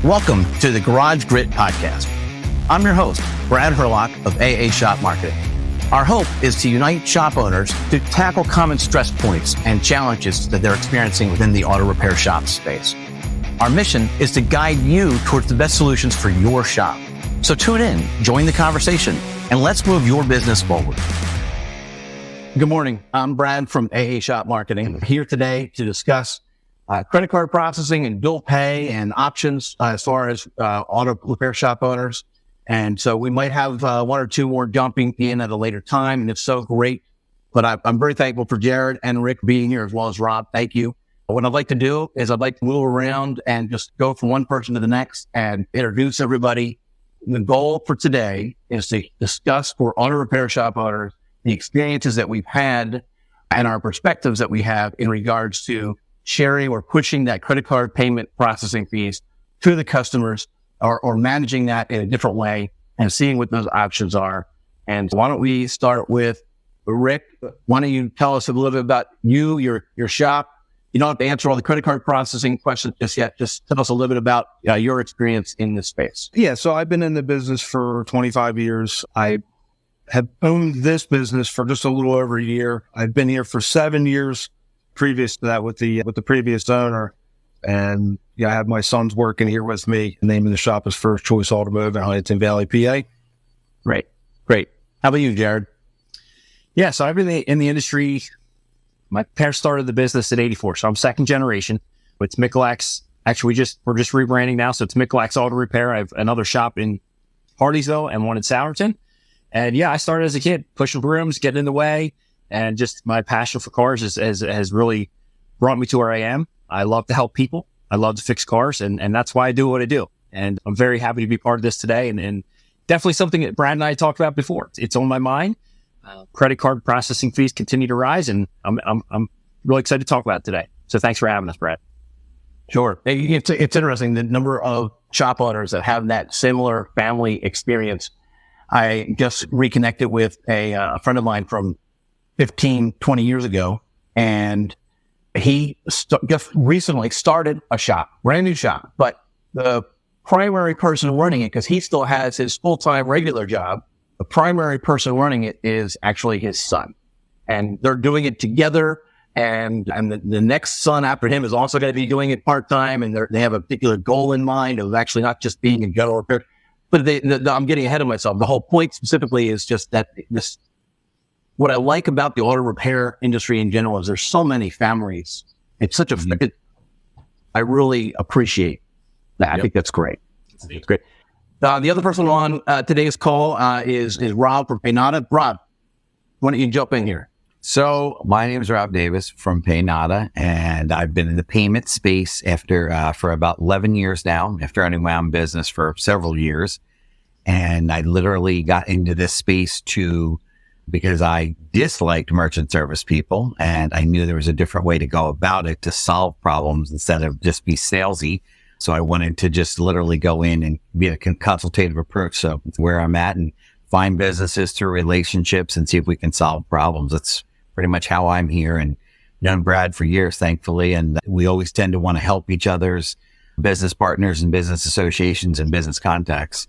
Welcome to the Garage Grit Podcast. I'm your host, Brad Herlock of AA Shop Marketing. Our hope is to unite shop owners to tackle common stress points and challenges that they're experiencing within the auto repair shop space. Our mission is to guide you towards the best solutions for your shop. So tune in, join the conversation, and let's move your business forward. Good morning. I'm Brad from AA Shop Marketing. I'm here today to discuss credit card processing and bill pay and options as far as auto repair shop owners. And so we might have one or two more jumping in at a later time. And if so, great. But I'm very thankful for Jared and Rick being here as well as Rob. Thank you. What I'd like to do is I'd like to move around and just go from one person to the next and introduce everybody. The goal for today is to discuss for auto repair shop owners the experiences that we've had and our perspectives that we have in regards to sharing or pushing that credit card payment processing fees to the customers or managing that in a different way and seeing what those options are. And why don't we start with Rick? Why don't you tell us a little bit about your shop? You don't have to answer all the credit card processing questions just yet. Just tell us a little bit about your experience in this space. Yeah, so I've been in the business for 25 years. I have owned this business for just a little over a year. I've been here for 7 years previous to that with the previous owner. And I have my sons working here with me. The name of the shop is First Choice Automotive in Huntington Valley, PA. Great. How about you, Jared? Yeah, so I've been in the industry. My parents started the business at 84, so I'm second generation. It's Michelak's. Actually, we're just rebranding now, so it's Michelak's Auto Repair. I have another shop in Hardeeville and one in Sowerton. And yeah, I started as a kid, pushing brooms, getting in the way, and just my passion for cars has really brought me to where I am. I love to help people. I love to fix cars, and that's why I do what I do. And I'm very happy to be part of this today, and definitely something that Brad and I talked about before. It's on my mind. Credit card processing fees continue to rise, and I'm really excited to talk about it today. So thanks for having us, Brad. Sure. It's interesting, the number of shop owners that have that similar family experience. I just reconnected with a friend of mine from 15, 20 years ago, and he just recently started a shop, brand new shop, but the primary person running it, because he still has his full-time regular job, the primary person running it is actually his son. And they're doing it together, and the next son after him is also going to be doing it part-time, and they have a particular goal in mind of actually not just being a general repair. But I'm getting ahead of myself. The whole point specifically is just that what I like about the auto repair industry in general is there's so many families. It's such I really appreciate that. Yep. I think that's great. It's great. The other person on today's call is Rob from Paynata. Rob, why don't you jump in here? So my name is Rob Davis from Paynata, and I've been in the payment space for about 11 years now, after owning my own business for several years. And I literally got into this space because I disliked merchant service people, and I knew there was a different way to go about it to solve problems instead of just be salesy. So I wanted to just literally go in and be a consultative approach. So it's where I'm at, and find businesses through relationships and see if we can solve problems. That's pretty much how I'm here, and known Brad for years, thankfully. And we always tend to want to help each other's business partners and business associations and business contacts.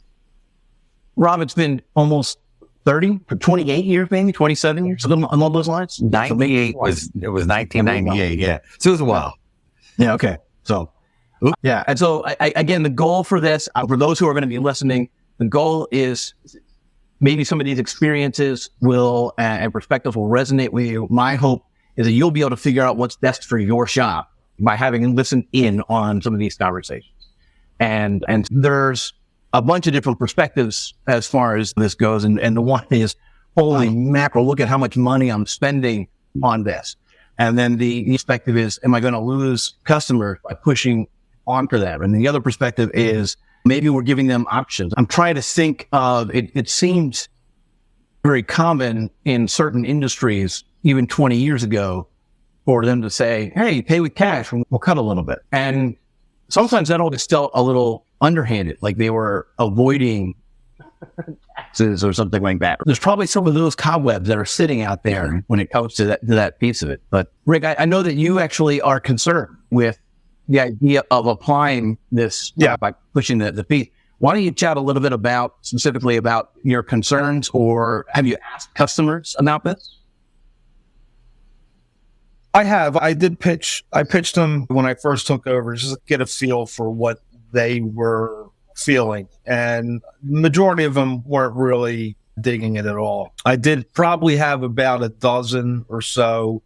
Rob, it's been almost 28 years, maybe 27 years, something along those lines. 98 was 1998. Yeah. So it was a while. Yeah. Okay. So, yeah. And so again, the goal for this, for those who are going to be listening, the goal is maybe some of these experiences will and perspectives will resonate with you. My hope is that you'll be able to figure out what's best for your shop by having listened in on some of these conversations. And there's a bunch of different perspectives as far as this goes. And the one is, holy mackerel, look at how much money I'm spending on this. And then the perspective is, am I going to lose customers by pushing onto them? And the other perspective is, maybe we're giving them options. I'm trying to think of, it seems very common in certain industries, even 20 years ago, for them to say, hey, pay with cash, we'll cut a little bit. And sometimes that was still a little underhanded, like they were avoiding taxes or something like that. There's probably some of those cobwebs that are sitting out there when it comes to that piece of it. But Rick, I know that you actually are concerned with the idea of applying this by pushing the fee. Why don't you chat a little bit specifically about your concerns, or have you asked customers about this? I have. I pitched them when I first took over, just to get a feel for what they were feeling. And the majority of them weren't really digging it at all. I did probably have about a dozen or so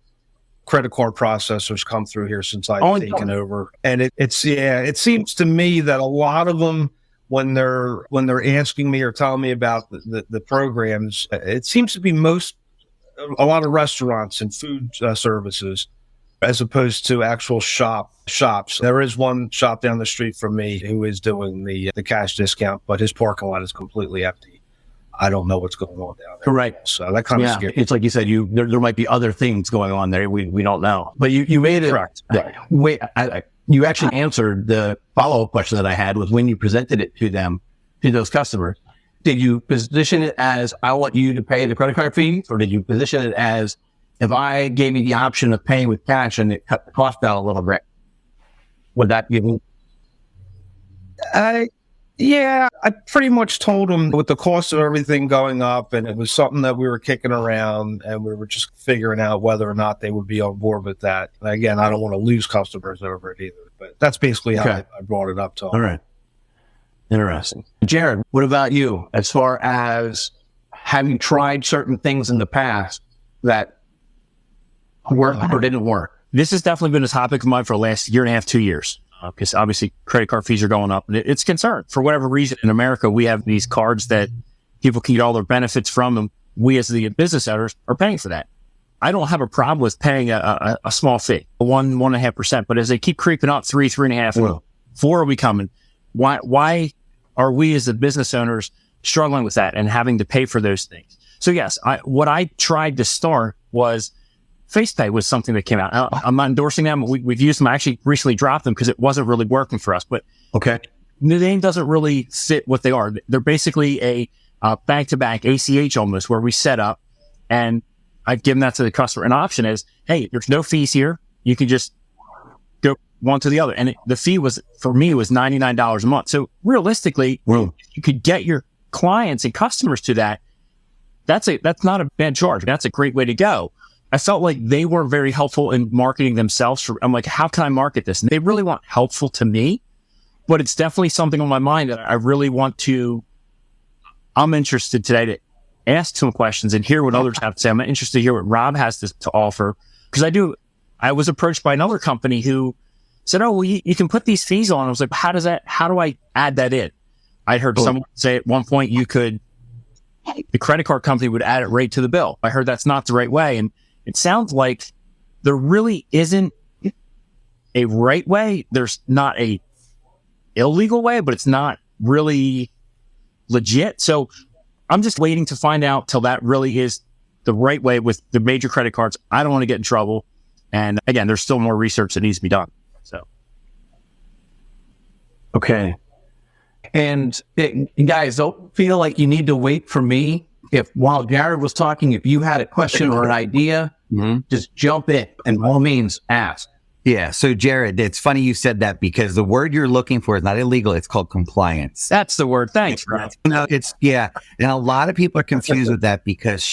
credit card processors come through here since I've taken over. And it seems to me that a lot of them, when they're asking me or telling me about the programs, it seems to be a lot of restaurants and food services, as opposed to actual shops. There is one shop down the street from me who is doing the cash discount, but his parking lot is completely empty. I don't know what's going on down there. Right. So that kind of scares me. It's like you said, there might be other things going on there. We don't know. But you made it. Correct. Wait, you actually answered the follow-up question that I had, was when you presented it to them, to those customers. Did you position it as, I want you to pay the credit card fee? Or did you position it as, if I gave you the option of paying with cash and it cut the cost down a little bit, would that give you? Yeah, I pretty much told them with the cost of everything going up, and it was something that we were kicking around, and we were just figuring out whether or not they would be on board with that. And again, I don't want to lose customers over it either, but that's basically how I brought it up to them. All right. Interesting. Jared, what about you? As far as, have you tried certain things in the past that worked or didn't work? This has definitely been a topic of mine for the last year and a half, 2 years. Because obviously credit card fees are going up, and it's a concern. For whatever reason, in America, we have these cards that people can get all their benefits from, and we as the business owners are paying for that. I don't have a problem with paying a small fee, 1.5%, but as they keep creeping up, 3.5%, 4 are we coming? Why are we as the business owners struggling with that and having to pay for those things? So yes, what I tried to start was FacePay was something that came out. I'm not endorsing them. We've used them. I actually recently dropped them because it wasn't really working for us. But the name doesn't really fit what they are. They're basically a bank-to-bank ACH almost, where we set up, and I've given that to the customer. An option is, hey, there's no fees here. You can just go one to the other. And the fee was, for me, was $99 a month. So realistically, if you could get your clients and customers to that, that's not a bad charge. That's a great way to go. I felt like they weren't very helpful in marketing themselves. I'm like, how can I market this? And they really weren't helpful to me, but it's definitely something on my mind that I really I'm interested today to ask some questions and hear what others have to say. I'm interested to hear what Rob has to offer. Because I was approached by another company who said, oh, well, you can put these fees on. I was like, how do I add that in? I heard someone say at one point the credit card company would add it right to the bill. I heard that's not the right way. And it sounds like there really isn't a right way. There's not a illegal way, but it's not really legit. So I'm just waiting to find out till that really is the right way with the major credit cards. I don't want to get in trouble. And again, there's still more research that needs to be done. So. Okay. And guys, don't feel like you need to wait for me. While Jared was talking, if you had a question or an idea, just jump in and by all means ask. Yeah. So Jared, it's funny you said that, because the word you're looking for is not illegal. It's called compliance. That's the word. Thanks, Rob. No, and a lot of people are confused with that, because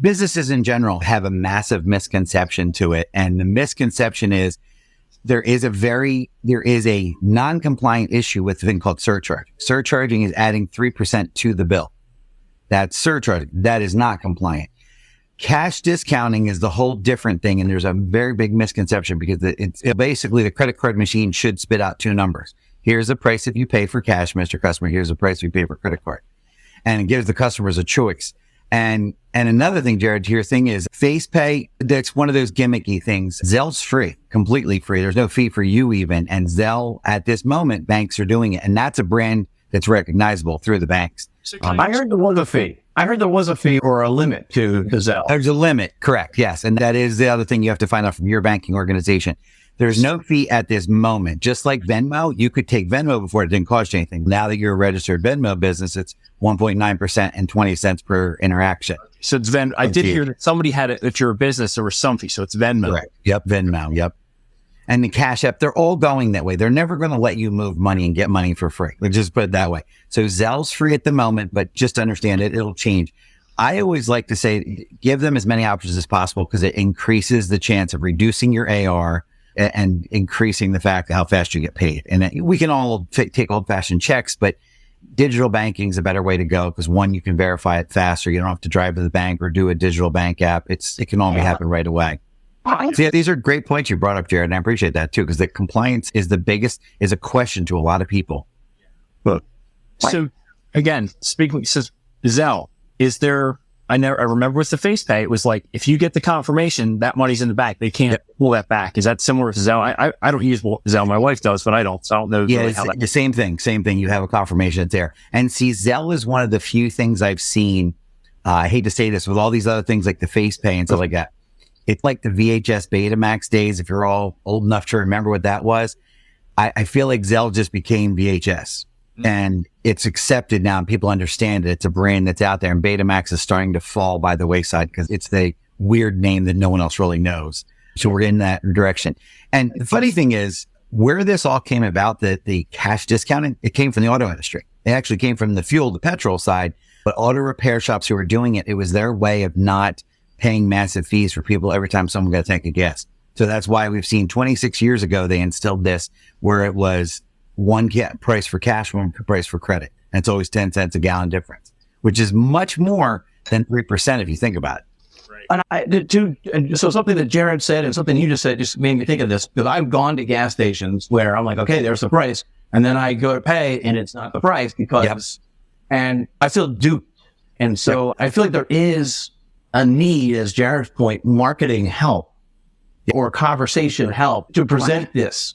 businesses in general have a massive misconception to it. And the misconception is there is a non-compliant issue with a thing called surcharge. Surcharging is adding 3% to the bill. That's surcharge. That is not compliant. Cash discounting is the whole different thing. And there's a very big misconception, because it's basically the credit card machine should spit out 2 numbers. Here's the price if you pay for cash, Mr. Customer. Here's the price if you pay for credit card. And it gives the customers a choice. And another thing, Jared, your thing is FacePay. That's one of those gimmicky things. Zelle's free, completely free. There's no fee for you even. And Zelle, at this moment, banks are doing it. And that's a brand that's recognizable through the banks. I heard there was a fee. I heard there was a fee or a limit to Zelle. There's a limit, correct? Yes, and that is the other thing you have to find out from your banking organization. There's no fee at this moment. Just like Venmo, you could take Venmo before it didn't cost you anything. Now that you're a registered Venmo business, it's 1.9% and 20 cents per interaction. So it's Venmo. I did hear that somebody had it. If you're a business, there was some fee, so it's Venmo. Correct. Yep, Venmo. Yep. and the Cash App, they're all going that way. They're never going to let you move money and get money for free. Let's just put it that way. So Zelle's free at the moment, but just understand it'll change. I always like to say, give them as many options as possible because it increases the chance of reducing your AR and increasing the fact how fast you get paid. And we can all take old-fashioned checks, but digital banking is a better way to go because one, you can verify it faster. You don't have to drive to the bank or do a digital bank app. It can all be happen right away. So yeah, these are great points you brought up, Jared, and I appreciate that too because the compliance is a question to a lot of people. Look, so again, speaking says Zelle, is there? I remember with the face pay, it was like if you get the confirmation that money's in the bank, they can't pull that back. Is that similar to Zelle? I don't use Zelle. My wife does, but I don't. So I don't know. Yeah, really it's the same thing. Same thing. You have a confirmation that's there. And see, Zelle is one of the few things I've seen. I hate to say this with all these other things like the face pay and stuff like that. It's like the VHS Betamax days. If you're all old enough to remember what that was, I feel like Zelle just became VHS. And it's accepted now and people understand it. It's a brand that's out there and Betamax is starting to fall by the wayside because it's the weird name that no one else really knows. So we're in that direction. And the funny thing is where this all came about, the cash discounting, it came from the auto industry. It actually came from the petrol side, but auto repair shops who were doing it, it was their way of not paying massive fees for people every time someone got to tank a gas. So that's why we've seen 26 years ago, they instilled this where it was one price for cash, one price for credit. And it's always 10 cents a gallon difference, which is much more than 3% if you think about it. And so something that Jared said and something you just said just made me think of this because I've gone to gas stations where I'm like, okay, there's the price. And then I go to pay and it's not the price because, and I feel duped. And so I feel like there is a need, as Jared's point, marketing help or conversation help to present this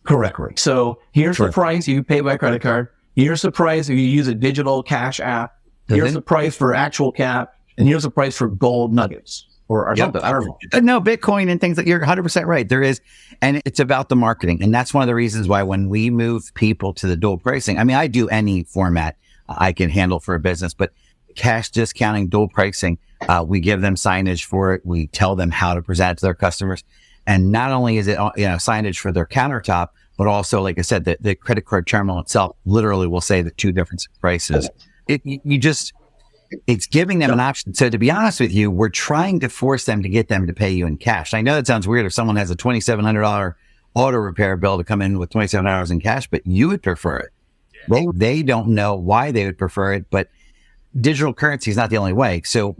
correctly. So here's the price you pay by credit card. Here's the price if you use a digital cash app. Here's the price for actual cap. And here's the price for gold nuggets or something. I don't know. No, Bitcoin and things like you're 100% right. There is. And it's about the marketing. And that's one of the reasons why when we move people to the dual pricing, I mean, I do any format I can handle for a business, but cash discounting, dual pricing, we give them signage for it. We tell them how to present it to their customers. And not only is it signage for their countertop, but also, like I said, the credit card terminal itself literally will say the two different prices. It's giving them an option. So to be honest with you, we're trying to force them to get them to pay you in cash. I know that sounds weird if someone has a $2,700 auto repair bill to come in with $2,700 in cash, but you would prefer it. They don't know why they would prefer it, but digital currency is not the only way. So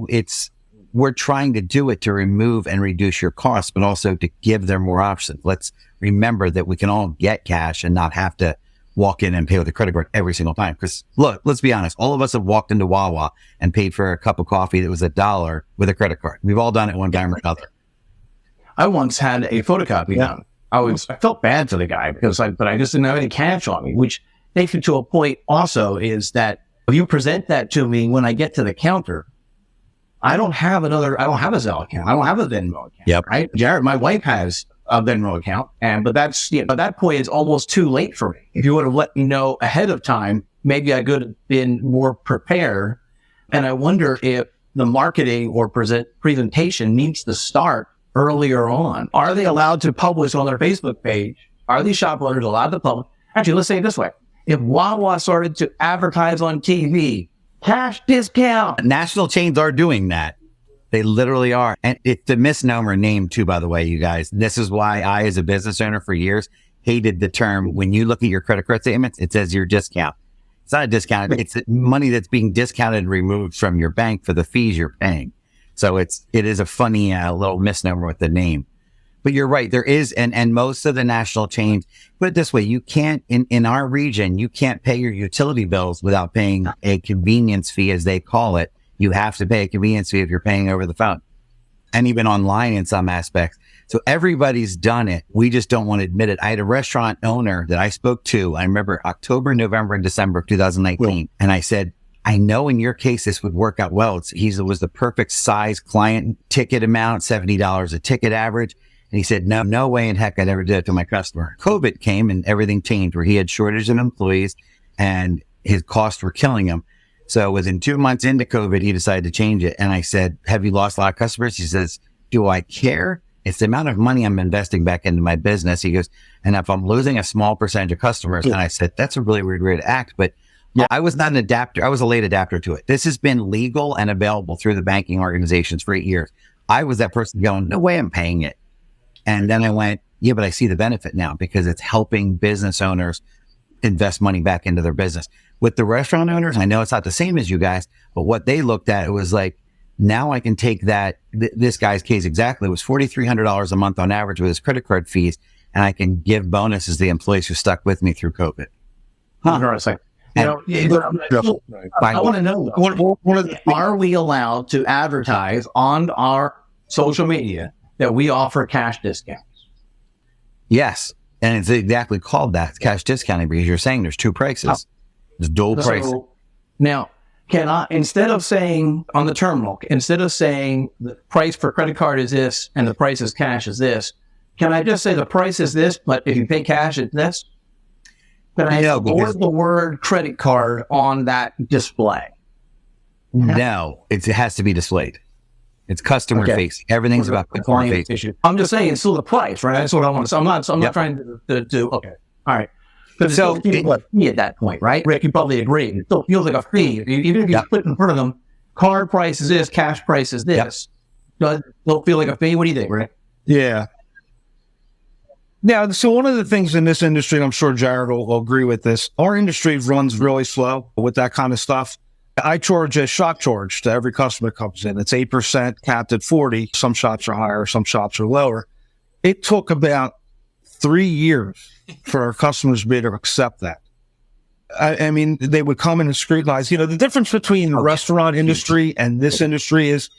we're trying to do it to remove and reduce your costs, but also to give them more options. Let's remember that we can all get cash and not have to walk in and pay with a credit card every single time. Because look, let's be honest. All of us have walked into Wawa and paid for a cup of coffee that was $1 with a credit card. We've all done it one time or another. I once had a photocopy done. I felt bad for the guy but I just didn't have any cash on me, which takes me to a point also is that if you present that to me when I get to the counter, I don't have a Zelle account. I don't have a Venmo account. Yep. Right? Jared, my wife has a Venmo account. But at that point, it's almost too late for me. If you would have let me know ahead of time, maybe I could have been more prepared. And I wonder if the marketing or presentation needs to start earlier on. Are they allowed to publish on their Facebook page? Are these shop owners allowed to publish? Actually, let's say it this way. If Wawa started to advertise on TV, cash discount. National chains are doing that. They literally are. And it's a misnomer name too, by the way, you guys. This is why I, as a business owner for years, hated the term, when you look at your credit card statements, it says your discount. It's not a discount. It's money that's being discounted and removed from your bank for the fees you're paying. So it is a funny little misnomer with the name. But you're right. There is, and most of the national chains, put it this way, you can't, in our region, you can't pay your utility bills without paying a convenience fee, as they call it. You have to pay a convenience fee if you're paying over the phone and even online in some aspects. So everybody's done it. We just don't want to admit it. I had a restaurant owner that I spoke to. I remember October, November, and December of 2019. And I said, I know in your case, this would work out well. It was the perfect size client ticket amount, $70 a ticket average. And he said, no way in heck I'd ever do it to my customer. COVID came and everything changed where he had shortage of employees and his costs were killing him. So within 2 months into COVID, he decided to change it. And I said, have you lost a lot of customers? He says, do I care? It's the amount of money I'm investing back into my business. He goes, and if I'm losing a small percentage of customers, and I said, that's a really weird way to act. But I was not an adapter. I was a late adapter to it. This has been legal and available through the banking organizations for 8 years. I was that person going, no way I'm paying it. And then I went, yeah, but I see the benefit now because it's helping business owners invest money back into their business. With the restaurant owners, I know it's not the same as you guys, but what they looked at, it was like, now I can take that, this guy's case exactly, it was $4,300 a month on average with his credit card fees, and I can give bonuses to the employees who stuck with me through COVID. Interesting. I want to know, are we allowed to advertise on our social media that we offer cash discounts? Yes. And it's exactly called that. It's cash discounting because you're saying there's two prices. There's dual pricing. Now, can I, instead of saying on the terminal, instead of saying the price for credit card is this and the price is cash is this, can I just say the price is this, but if you pay cash, it's this? Can I avoid the word credit card on that display? No, it has to be displayed. It's customer facing. Everything's about customer facing. I'm just saying it's still the price, right? That's what I want to say. I'm not trying to do, okay. All right. But so it feels like a fee at that point, right? Rick, you probably agree. It still feels like a fee. Even if you put in front of them, card price is this, cash price is this. Does it feel like a fee? What do you think, Rick? Yeah. Now, so one of the things in this industry, and I'm sure Jared will agree with this, our industry runs really slow with that kind of stuff. I charge a shop charge to every customer that comes in. It's 8%, capped at 40. Some shops are higher, some shops are lower. It took about 3 years for our customers to be able to accept that. I mean, they would come in and scrutinize. You know, the difference between the restaurant industry and this industry is,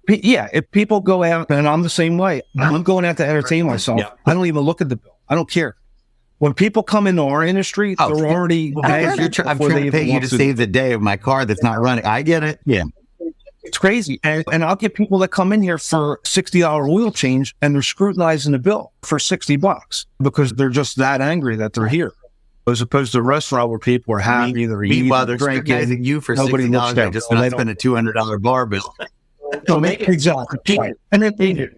if people go out, and I'm the same way, I'm going out to entertain myself. I don't even look at the bill. I don't care. When people come into our industry, they're already... I'm trying to pay you to save the day of my car that's not running. I get it. Yeah. It's crazy. And I'll get people that come in here for $60 oil change, and they're scrutinizing the bill for $60 because they're just that angry that they're here. As opposed to a restaurant where people are happy, they're eating, they're drinking. You for $60, I just not spend a $200 bar bill. So exactly. Right. And then,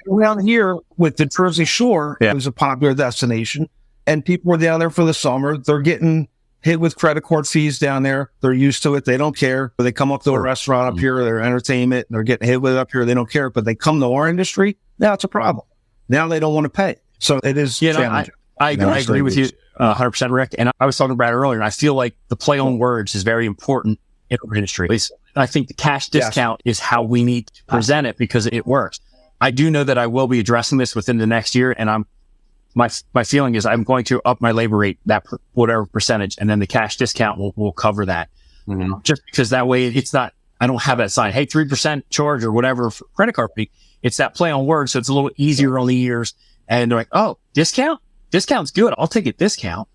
around here with the Jersey Shore, it was a popular destination. And people were down there for the summer. They're getting hit with credit card fees down there. They're used to it. They don't care. But they come up to a restaurant up here, their entertainment, they're getting hit with it up here. They don't care. But they come to our industry, now it's a problem. Now they don't want to pay. So it is challenging. I agree with you 100%, Rick. And I was talking about it earlier, and I feel like the play on words is very important in our industry. At least I think the cash discount is how we need to present it because it works. I do know that I will be addressing this within the next year, and my feeling is I'm going to up my labor rate, whatever percentage, and then the cash discount will cover that. Mm-hmm. Just because that way it's not, I don't have that sign, hey, 3% charge or whatever for credit card fee. It's that play on words. So it's a little easier on the ears. And they're like, oh, discount? Discount's good. I'll take a discount.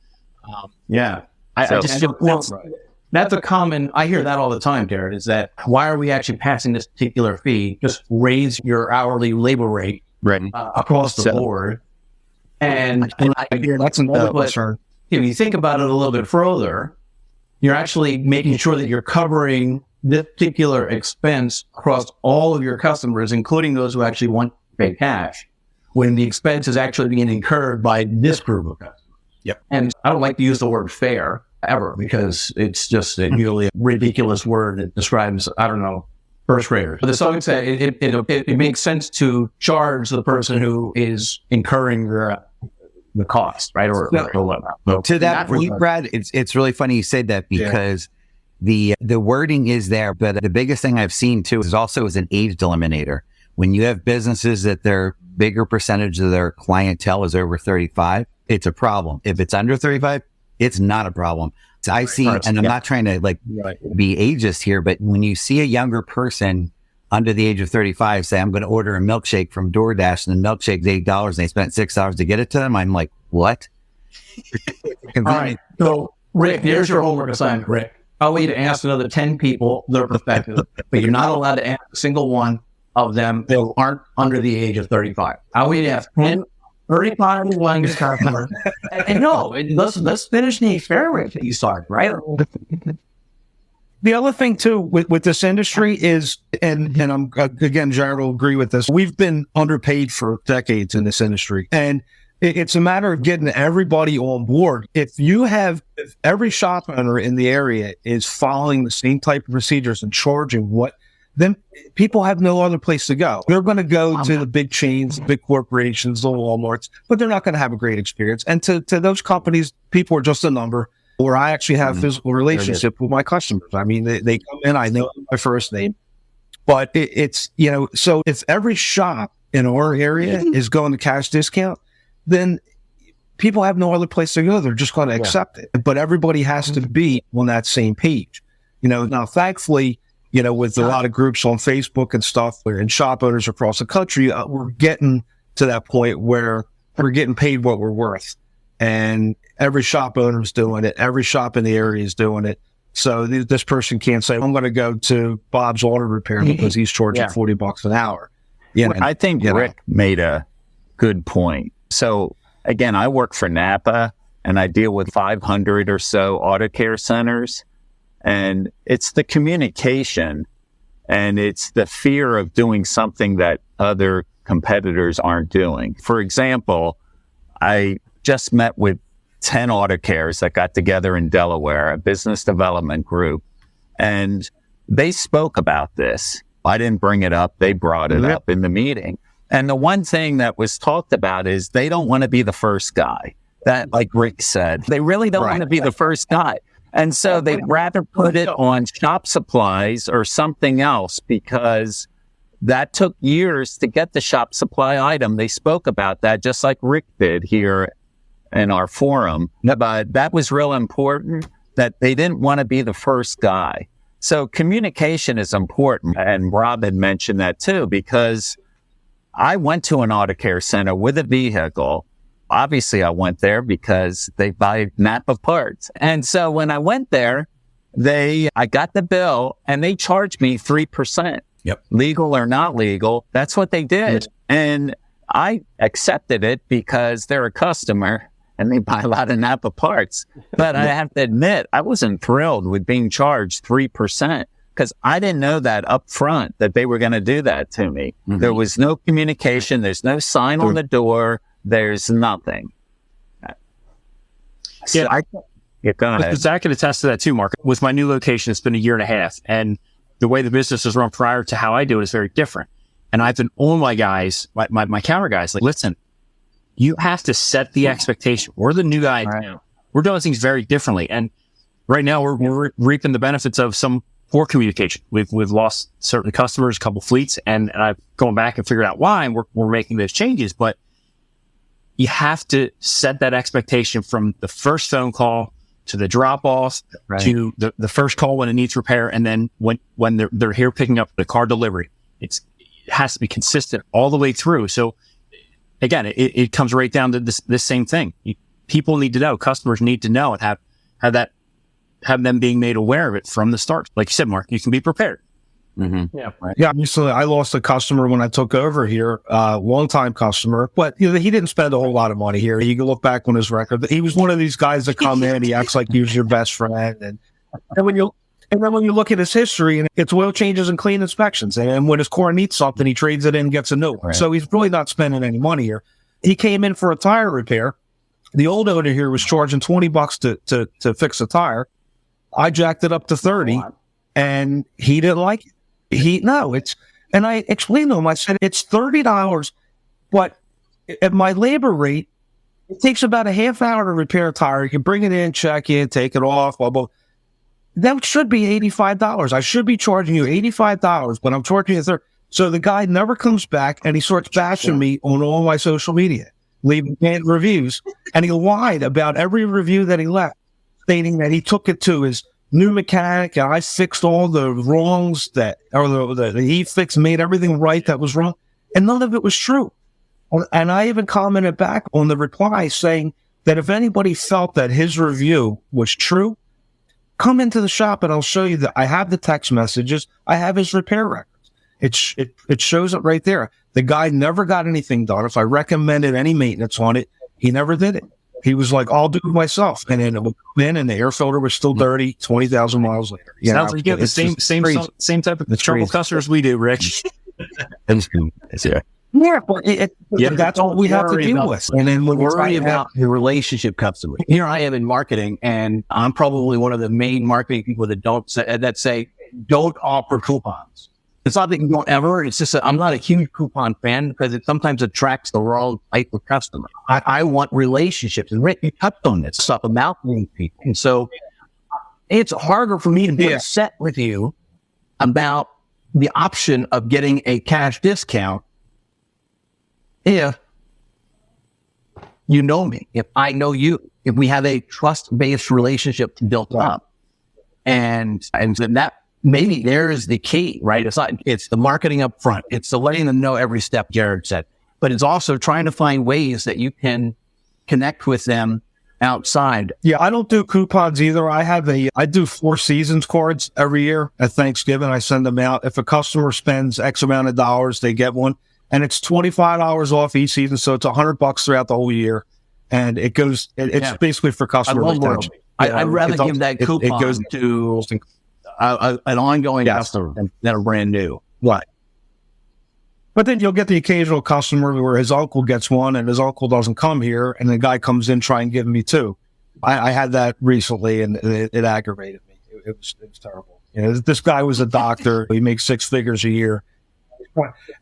I just feel that's a common, I hear that all the time, Jared, is that why are we actually passing this particular fee? Just raise your hourly labor rate across the board. And I hear that's another concern. If you think about it a little bit further, you're actually making sure that you're covering this particular expense across all of your customers, including those who actually want to pay cash, when the expense is actually being incurred by this group of customers. Yep. And I don't like to use the word fair ever because it's just usually a ridiculous word that describes, I don't know, first graders. But so it makes sense to charge the person who is incurring the cost, right? Or whatnot. So to that point, Brad, it's really funny you said that because the wording is there, but the biggest thing I've seen too is also as an age eliminator. When you have businesses that their bigger percentage of their clientele is over 35, it's a problem. If it's under 35, it's not a problem. So I see, and I'm not trying to be ageist here, but when you see a younger person under the age of 35 say, I'm going to order a milkshake from DoorDash and the milkshake's $8 and they spent $6 to get it to them, I'm like, what? All right. So, Rick, here's your homework assignment, Rick. I want you to ask another 10 people their perspective, but you're not allowed to ask a single one of them that aren't under the age of 35. I want you to ask 10 35 youngest customers. And let's finish the experiment that you started, right? The other thing too with this industry is, and I'm again, Jared will agree with this. We've been underpaid for decades in this industry, and it's a matter of getting everybody on board. If every shop owner in the area is following the same type of procedures and charging then people have no other place to go. They're going to go to the big chains, big corporations, the Walmarts, but they're not going to have a great experience. And to those companies, people are just a number. Or I actually have physical relationship with my customers. I mean, they come in, I know my first name, but it's, so if every shop in our area is going to cash discount, then people have no other place to go. They're just going to accept it. But everybody has to be on that same page. Now, thankfully, with a lot of groups on Facebook and stuff and shop owners across the country, we're getting to that point where we're getting paid what we're worth. And every shop owner is doing it. Every shop in the area is doing it. So this person can't say, I'm going to go to Bob's Auto Repair because he's charging $40 an hour. I think Rick made a good point. So again, I work for Napa and I deal with 500 or so auto care centers, and it's the communication and it's the fear of doing something that other competitors aren't doing. For example, I just met with 10 auto cares that got together in Delaware, a business development group, and they spoke about this. I didn't bring it up. They brought it up in the meeting. And the one thing that was talked about is they don't want to be the first guy. That, like Rick said, they really don't want to be the first guy. And so they'd rather put it on shop supplies or something else, because that took years to get the shop supply item. They spoke about that just like Rick did here in our forum, but that was real important, that they didn't want to be the first guy. So communication is important. And Rob had mentioned that too, because I went to an auto care center with a vehicle. Obviously I went there because they buy Napa parts. And so when I went there, I got the bill and they charged me 3%. Yep. Legal or not legal. That's what they did. And I accepted it because they're a customer and they buy a lot of Napa parts. But I have to admit, I wasn't thrilled with being charged 3% because I didn't know that up front that they were going to do that to me. Mm-hmm. There was no communication. There's no sign on the door. There's nothing. So go ahead. Zach can attest to that too, Mark. With my new location, it's been a year and a half, and the way the business is run prior to how I do it is very different. And I've been on my guys, my counter guys, like, listen, you have to set the expectation. We're the new guys now. We're doing things very differently. And right now we're reaping the benefits of some poor communication. We've lost certain customers, a couple fleets, and I've gone back and figured out why, and we're making those changes. But you have to set that expectation from the first phone call to the drop off to the first call when it needs repair. And then when they're here picking up the car delivery, it has to be consistent all the way through. So again, it comes right down to this same thing. People need to know, customers need to know, and have them being made aware of it from the start. Like you said, Mark, you can be prepared. Mm-hmm. Yeah. Recently, I lost a customer when I took over here, long-time customer, but he didn't spend a whole lot of money here. You can look back on his record. He was one of these guys that come in, he acts like he was your best friend, and then when you look at his history, and it's oil changes and clean inspections, and when his car needs something, he trades it in and gets a new one. Right. So he's really not spending any money here. He came in for a tire repair. The old owner here was charging $20 to fix a tire. I jacked it up to 30, and he didn't like it. And I explained to him, I said, it's $30, but at my labor rate, it takes about a half hour to repair a tire. You can bring it in, check in, take it off, blah, blah. That should be $85. I should be charging you $85, but I'm charging you $30. So the guy never comes back, and he starts bashing me on all my social media, leaving bad reviews. And he lied about every review that he left, stating that he took it to his new mechanic, and I fixed all the wrongs that he fixed, made everything right that was wrong. And none of it was true. And I even commented back on the reply saying that if anybody felt that his review was true, come into the shop and I'll show you that I have the text messages. I have his repair records. It shows it right there. The guy never got anything done. If I recommended any maintenance on it, he never did it. He was like, I'll do it myself. And then it would come in and the air filter was still dirty 20,000 miles later. Sounds like you have the same type of trouble customers we do, Rich. Yeah, but that's all we have to deal with. And then when we worry about the relationship customer, here I am in marketing, and I'm probably one of the main marketing people that say don't offer coupons. It's not that you don't ever. It's just that I'm not a huge coupon fan because it sometimes attracts the wrong type of customer. I want relationships, and Rick, you touched on this stuff about meeting people, and so it's harder for me to be upset with you about the option of getting a cash discount if you know me, if I know you, if we have a trust-based relationship built up. And then that maybe there is the key, right? It's the marketing up front. It's the letting them know every step, Jared said, but it's also trying to find ways that you can connect with them outside. Yeah, I don't do coupons either. I do 4 seasons cards every year at Thanksgiving. I send them out. If a customer spends X amount of dollars, they get one. And it's $25 off each season, so it's $100 throughout the whole year, and it goes. It's basically for customer retention. I'd rather give that coupon to an ongoing customer than a brand new. Right. But then you'll get the occasional customer where his uncle gets one, and his uncle doesn't come here, and the guy comes in trying to give me 2. I had that recently, and it aggravated me. It was terrible. You know, this guy was a doctor. He makes 6 figures a year.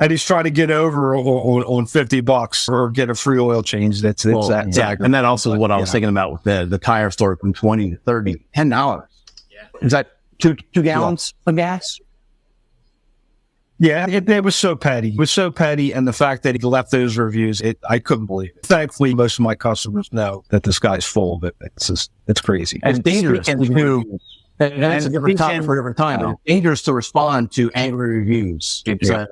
And he's trying to get over on $50 or get a free oil change. And that also is what I was thinking about with the tire store from $20 to $30, $10. Yeah. Is that two gallons of gas? Yeah, it was so petty. It was so petty, and the fact that he left those reviews, I couldn't believe it. Thankfully, most of my customers know that this guy's full of it. It's crazy. It's dangerous too. And that's a different topic for a different time. It's dangerous to respond to angry reviews. It's a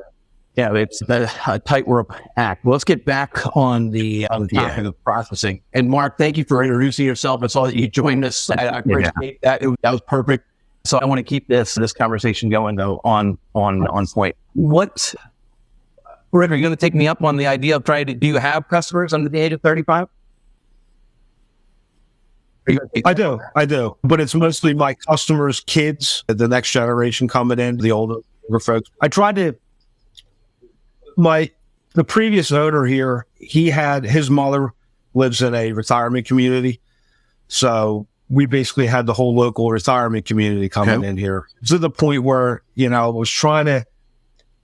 tightrope act. Well, let's get back on the topic of processing. And Mark, thank you for introducing yourself. I saw that you joined us. I appreciate that. That was perfect. So I want to keep this conversation going though on point. Rick, are you going to take me up on the idea of do you have customers under the age of 35? I do. But it's mostly my customers' kids, the next generation coming in, the older folks. I tried to, the previous owner here, his mother lives in a retirement community. So we basically had the whole local retirement community coming in here to the point where, I was trying to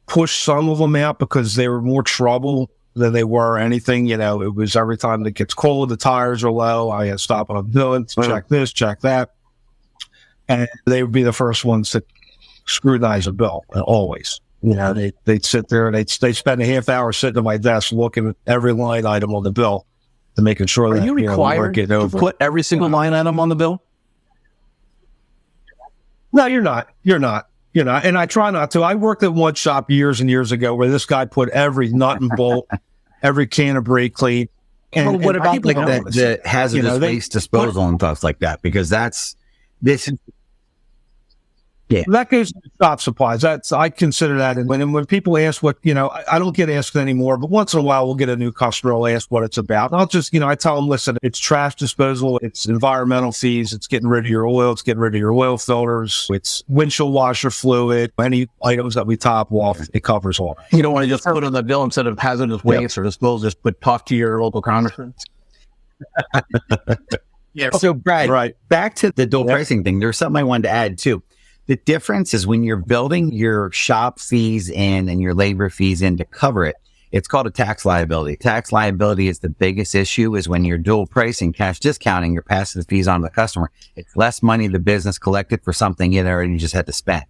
push some of them out because they were more trouble than they were anything. It was every time it gets cold, the tires are low. I had to stop what I'm doing, check this, check that. And they would be the first ones to scrutinize a bill, always. They'd sit there and they'd spend a half hour sitting at my desk looking at every line item on the bill to making sure that, are you required to put every single line item on the bill? No, you're not. And I try not to. I worked at one shop years and years ago where this guy put every nut and bolt, every can of brake clean. And what about the hazardous waste disposal and stuff like that? Because that goes to shop supplies. I consider that. And when people ask what, I don't get asked anymore, but once in a while we'll get a new customer will ask what it's about. And I'll just, I tell them, listen, it's trash disposal, it's environmental fees, it's getting rid of your oil, it's getting rid of your oil filters, it's windshield washer fluid, any items that we top off, it covers all. You don't want to just put on the bill instead of hazardous waste or disposal, just talk to your local congressman. So Brad, back to the dual pricing thing, there's something I wanted to add too. The difference is when you're building your shop fees in and your labor fees in to cover it, it's called a tax liability. Tax liability is the biggest issue is when you're dual pricing, cash discounting, you're passing the fees on to the customer. It's less money the business collected for something it already just had to spend.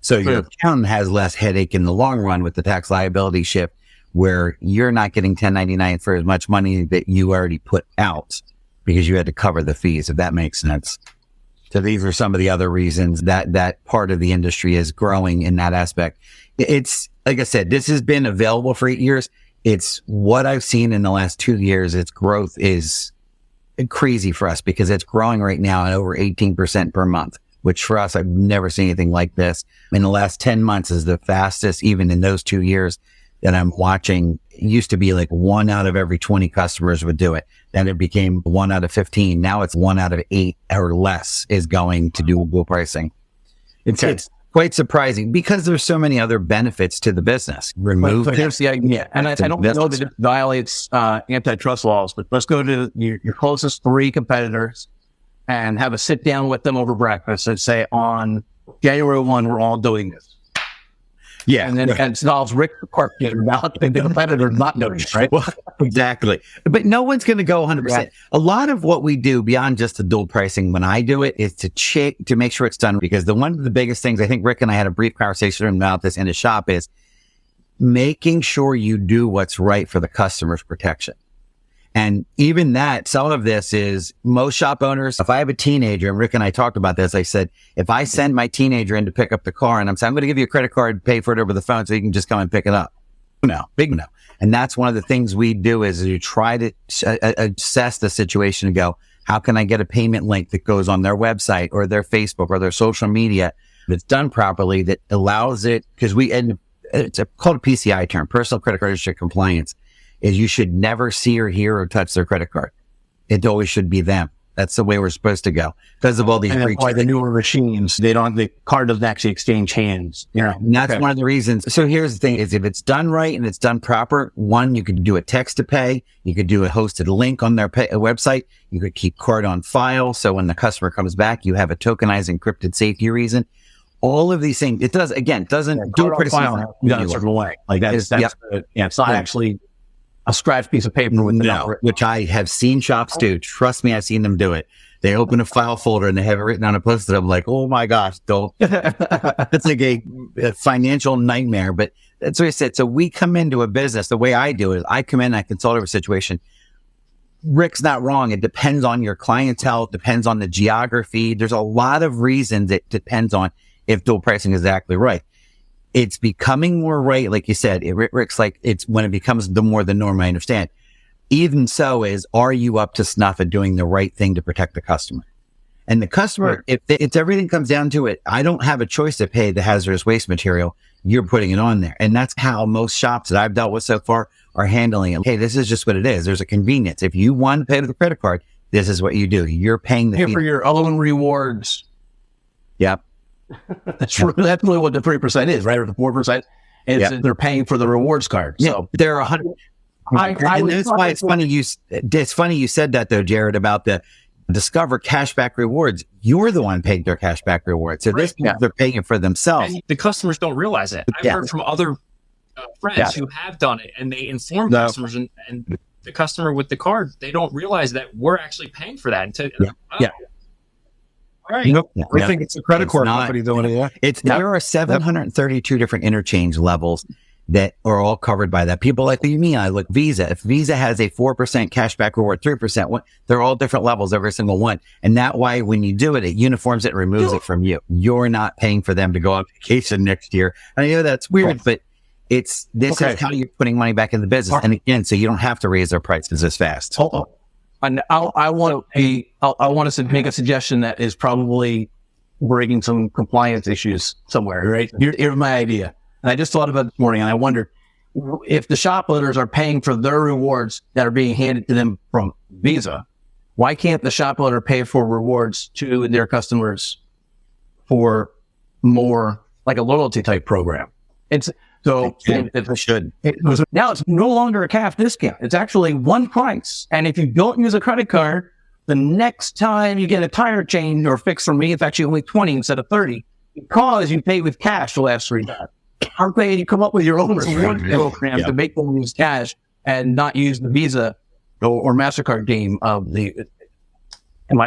So your accountant has less headache in the long run with the tax liability shift where you're not getting 1099 for as much money that you already put out because you had to cover the fees, if that makes sense. So these are some of the other reasons that part of the industry is growing in that aspect. It's, like I said, this has been available for 8 years. It's what I've seen in the last 2 years. Its growth is crazy for us because it's growing right now at over 18% per month, which for us, I've never seen anything like this. In the last 10 months is the fastest, even in those 2 years, that I'm watching. It used to be like 1 out of every 20 customers would do it. Then it became 1 out of 15. Now it's 1 out of 8 or less is going to do dual pricing. It's quite surprising because there's so many other benefits to the business. Remove but here's the idea, and I don't know that it violates antitrust laws, but let's go to your closest 3 competitors and have a sit down with them over breakfast and say, on January 1, we're all doing this. Yeah. And then it solves Rick Parkett about the competitor not doing it, right? Well, exactly. But no one's going to go 100%. Right. A lot of what we do beyond just the dual pricing, when I do it, is to make sure it's done, because one of the biggest things, I think Rick and I had a brief conversation about this in his shop, is making sure you do what's right for the customer's protection. And even that, some of this is most shop owners. If I have a teenager, and Rick and I talked about this, I said, if I send my teenager in to pick up the car and I'm saying, I'm going to give you a credit card, pay for it over the phone so you can just come and pick it up. No, big no. And that's one of the things we do is you try to assess the situation and go, how can I get a payment link that goes on their website or their Facebook or their social media that's done properly, that allows it, because it's called a PCI term, personal credit card issue compliance. Is you should never see or hear or touch their credit card. It always should be them. That's the way we're supposed to go because of all these breaches. Why the newer machines, the card doesn't actually exchange hands. You know, and that's one of the reasons. So here's the thing: is if it's done right and it's done proper, one, you could do a text to pay, you could do a hosted link on their website, you could keep card on file, so when the customer comes back, you have a tokenized, encrypted safety reason. All of these things, it doesn't do it pretty file done a certain way. Like it's not actually a scratch piece of paper with the number, which I have seen shops do. Trust me, I've seen them do it. They open a file folder and they have it written on a post-it. I'm like, oh my gosh, don't. It's like a financial nightmare. But that's what I said. So we come into a business, the way I do it is I come in, I consult over a situation. Rick's not wrong. It depends on your clientele. It depends on the geography. There's a lot of reasons it depends on if dual pricing is exactly right. It's becoming more right, like you said. Rick's like, it's when it becomes more the norm, I understand. Even so are you up to snuff at doing the right thing to protect the customer? And the customer, if everything comes down to it, I don't have a choice to pay the hazardous waste material. You're putting it on there. And that's how most shops that I've dealt with so far are handling it. Hey, this is just what it is. There's a convenience. If you want to pay with a credit card, this is what you do. You're paying the fee. For your own rewards. Yep. That's really what the 3% is, right? Or the 4%. They're paying for the rewards card. Yeah, So there are 100. And that's why it's funny you said that though, Jared, about the Discover cashback rewards. You're the one paying their cashback rewards. So they're paying it for themselves. And the customers don't realize it. I've heard from other friends who have done it, and they inform customers, and the customer with the card, they don't realize that we're actually paying for that until. Right. Nope. I think it's a credit card company doing it. There are 732 different interchange levels that are all covered by that. People like, what do you mean? I look Visa. If Visa has a 4% cashback reward, 3%, they're all different levels, every single one. And that way, when you do it, it uniforms it and removes it from you. You're not paying for them to go on vacation next year. And I know that's weird, but this is how you're putting money back in the business. And again, so you don't have to raise their prices as fast. Hold on. And I want us to make a suggestion that is probably bringing some compliance issues somewhere, right? Here's my idea. And I just thought about it this morning, and I wondered if the shop owners are paying for their rewards that are being handed to them from Visa, why can't the shop owner pay for rewards to their customers for more like a loyalty type program? Now it's no longer a calf discount. It's actually one price. And if you don't use a credit card, the next time you get a tire change or fix from me, it's actually only 20 instead of 30 because you paid with cash the last 3 times. I'm saying you come up with your own reward program to make them use cash and not use the Visa or MasterCard game of the.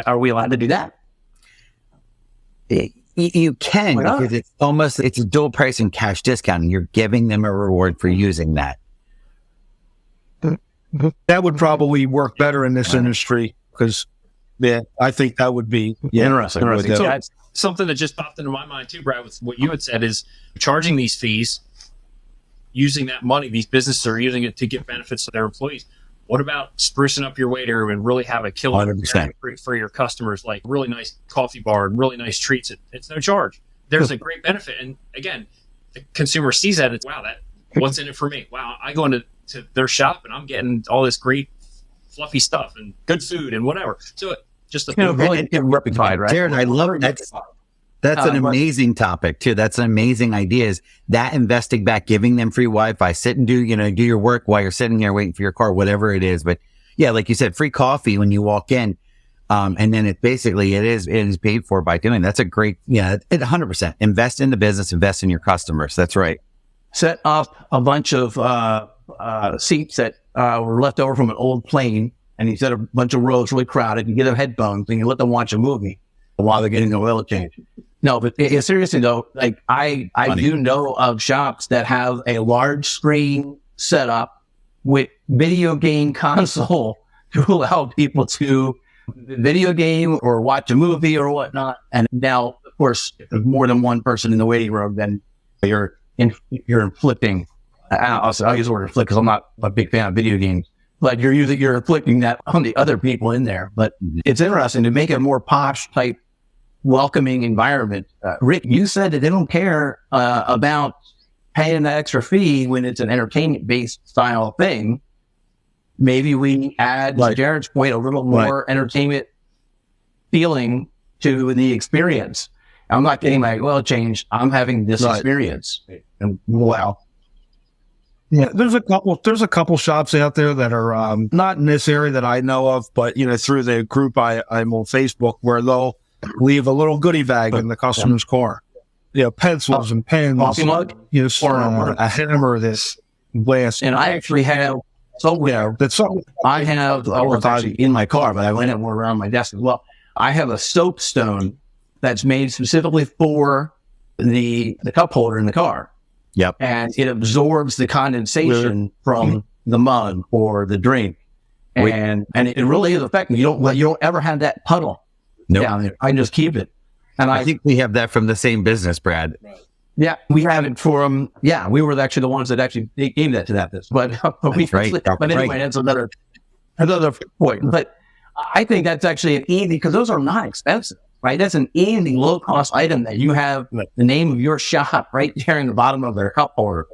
Are we allowed to do that? You can, because it's a dual price and cash discount, and you're giving them a reward for using that. That would probably work better in this industry because, I think that would be interesting. So that's something that just popped into my mind too, Brad, with what you had said is charging these fees, using that money, these businesses are using it to give benefits to their employees. What about sprucing up your waiter and really have a killer for your customers, like really nice coffee bar and really nice treats? It's no charge. There's a great benefit. And again, the consumer sees that. It's wow, what's in it for me? Wow, I go into their shop and I'm getting all this great fluffy stuff and good food and whatever. So just really replified, right? Jared, I love it. That's an amazing topic too. That's an amazing idea, is that investing back, giving them free Wi-Fi, sit and do your work while you're sitting here waiting for your car, whatever it is. But yeah, like you said, free coffee when you walk in. And then it is paid for by doing. That's a great, 100%. Invest in the business, invest in your customers. That's right. Set up a bunch of seats that were left over from an old plane, and you set a bunch of rows really crowded. You get them headphones, and you let them watch a movie while they're getting the oil change. No, but seriously though, like I do know of shops that have a large screen set up with video game console to allow people to video game or watch a movie or whatnot. And now, of course, if there's more than one person in the waiting room, then you're inflicting. I'll use the word inflict because I'm not a big fan of video games. But you're inflicting that on the other people in there. But it's interesting to make it a more posh type, welcoming environment. Rick, you said that they don't care about paying that extra fee when it's an entertainment-based style thing. Maybe we add, to Jared's point, a little more entertainment feeling to the experience. I'm not getting my oil changed. I'm having this experience. And wow. Yeah, there's a couple shops out there that are not in this area that I know of, but through the group I'm on Facebook, where they'll leave a little goodie bag in the customer's car. Pencils and pens, coffee mug, a hammer, this glass. And I actually have I have in my car, but I went and were around my desk as well. I have a soapstone that's made specifically for the cup holder in the car. Yep. And it absorbs the condensation from the mug or the drink. And it really is effective. You don't ever have that puddle down there. I just keep it. And I think we have that from the same business, Brad. Yeah, we have it from, we were actually the ones that actually gave that to that business. But anyway, that's another point. But I think that's actually an easy, because those are not expensive, right? That's an easy, low-cost item that you have the name of your shop right there in the bottom of their cup holder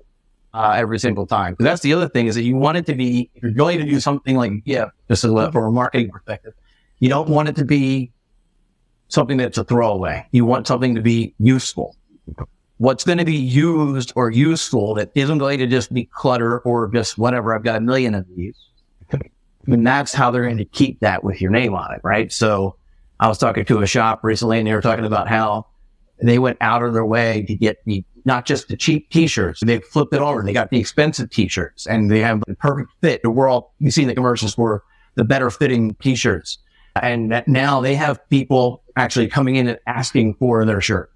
every single time. But that's the other thing, is that you want it to be, if you're going to do something like, just from a marketing perspective, you don't want it to be something that's a throwaway. You want something to be useful. What's going to be used or useful that isn't going to just be clutter or just whatever. I've got a million of these. And that's how they're going to keep that with your name on it, right? So I was talking to a shop recently, and they were talking about how they went out of their way to get not just the cheap t-shirts. They flipped it over. They got the expensive t-shirts, and they have the perfect fit. You've seen the commercials for the better fitting t-shirts. And that now they have people actually coming in and asking for their shirts.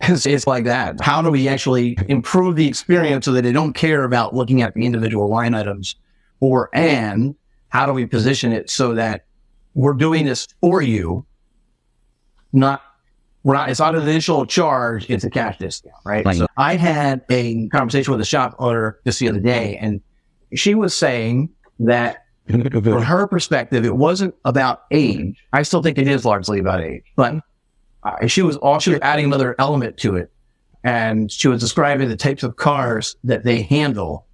It's like that. How do we actually improve the experience so that they don't care about looking at the individual line items? And how do we position it so that we're doing this for you? It's not an initial charge, it's a cash discount, right? So I had a conversation with a shop owner just the other day, and she was saying that from her perspective, it wasn't about age. I still think it is largely about age, but she was adding another element to it. And she was describing the types of cars that they handle.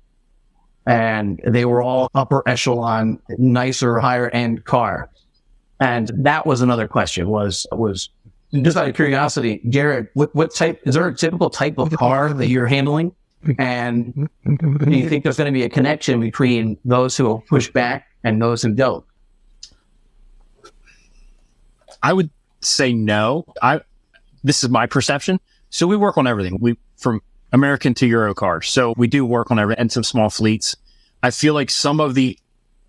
And they were all upper echelon, nicer, higher end cars. And that was another question, was just out of curiosity, Jared, what type, is there a typical type of car that you're handling? And do you think there's going to be a connection between those who will push back and those who don't? I would say no. This is my perception. So we work on everything. From American to Euro cars. So we do work on everything, and some small fleets. I feel like some of the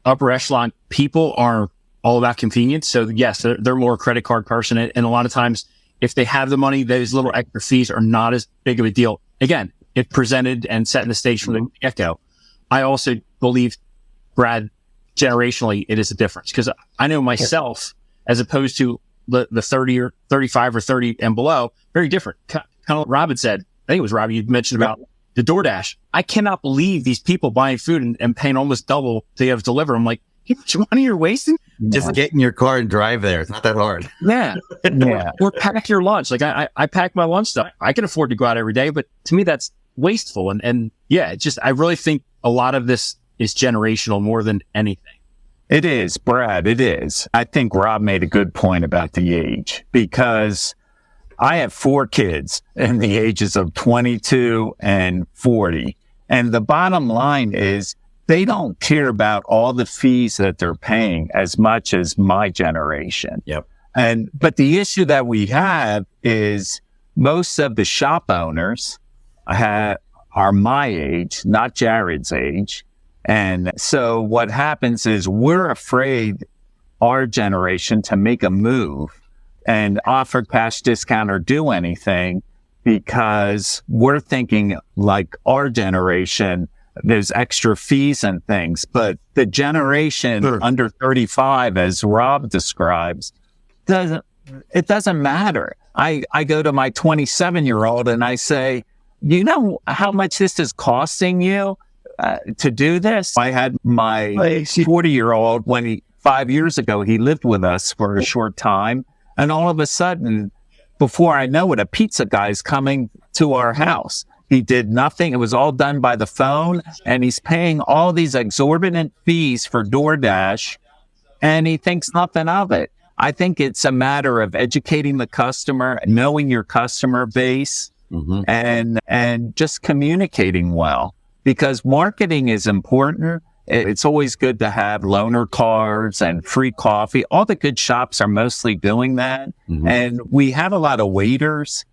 upper echelon people are all about convenience. So yes, they're more a credit card person. And a lot of times, if they have the money, those little extra fees are not as big of a deal. Again, it presented and setting the stage from the get-go. I also believe, Brad, generationally, it is a difference, because I know myself, as opposed to the 30 or 35 or 30 and below, very different. Kind of like Rob had said, I think it was Rob, you mentioned about the DoorDash. I cannot believe these people buying food and paying almost double to have delivered. I'm like, how much money you're wasting? Just get in your car and drive there. It's not that hard. Yeah. Or pack your lunch. Like I pack my lunch stuff. I can afford to go out every day, but to me, that's wasteful. And yeah, it's just, I really think a lot of this is generational more than anything. It is, Brad. It is. I think Rob made a good point about the age, because I have 4 kids in the ages of 22 and 40. And the bottom line is they don't care about all the fees that they're paying as much as my generation. Yep. But the issue that we have is most of the shop owners are my age, not Jared's age. And so what happens is we're afraid, our generation, to make a move and offer cash discount or do anything, because we're thinking like our generation, there's extra fees and things. But the generation under 35, as Rob describes, it doesn't matter. I go to my 27-year-old and I say, you know how much this is costing you to do this? I had my 40-year-old, 5 years ago, he lived with us for a short time. And all of a sudden, before I know it, a pizza guy's coming to our house. He did nothing. It was all done by the phone. And he's paying all these exorbitant fees for DoorDash. And he thinks nothing of it. I think it's a matter of educating the customer, knowing your customer base, and just communicating well. Because marketing is important. It's always good to have loaner cards and free coffee. All the good shops are mostly doing that. And we have a lot of waiters.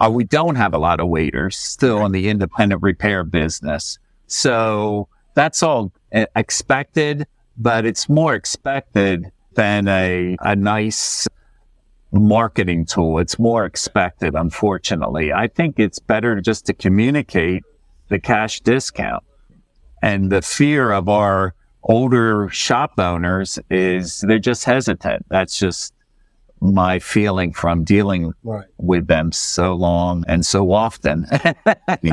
We don't have a lot of waiters still in the independent repair business. So that's all expected, but it's more expected than a nice marketing tool. It's more expected, unfortunately. I think it's better just to communicate the cash discount. And the fear of our older shop owners is they're just hesitant. That's just my feeling from dealing with them so long and so often.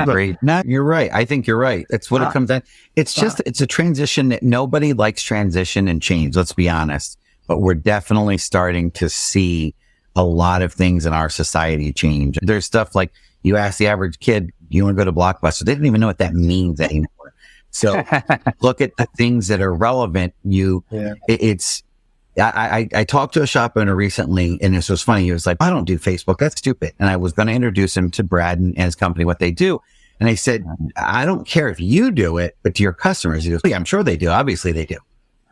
Great. No, you're right. I think you're right. That's what it comes down. It's a transition that nobody likes transition and change. Let's be honest. But we're definitely starting to see a lot of things in our society change. There's stuff like, you ask the average kid, you want to go to Blockbuster? They don't even know what that means anymore. So look at the things that are relevant. I talked to a shop owner recently, and this was funny. He was like, I don't do Facebook. That's stupid. And I was going to introduce him to Brad and his company, what they do. And I said, I don't care if you do it, but to your customers. He goes, yeah, I'm sure they do. Obviously they do.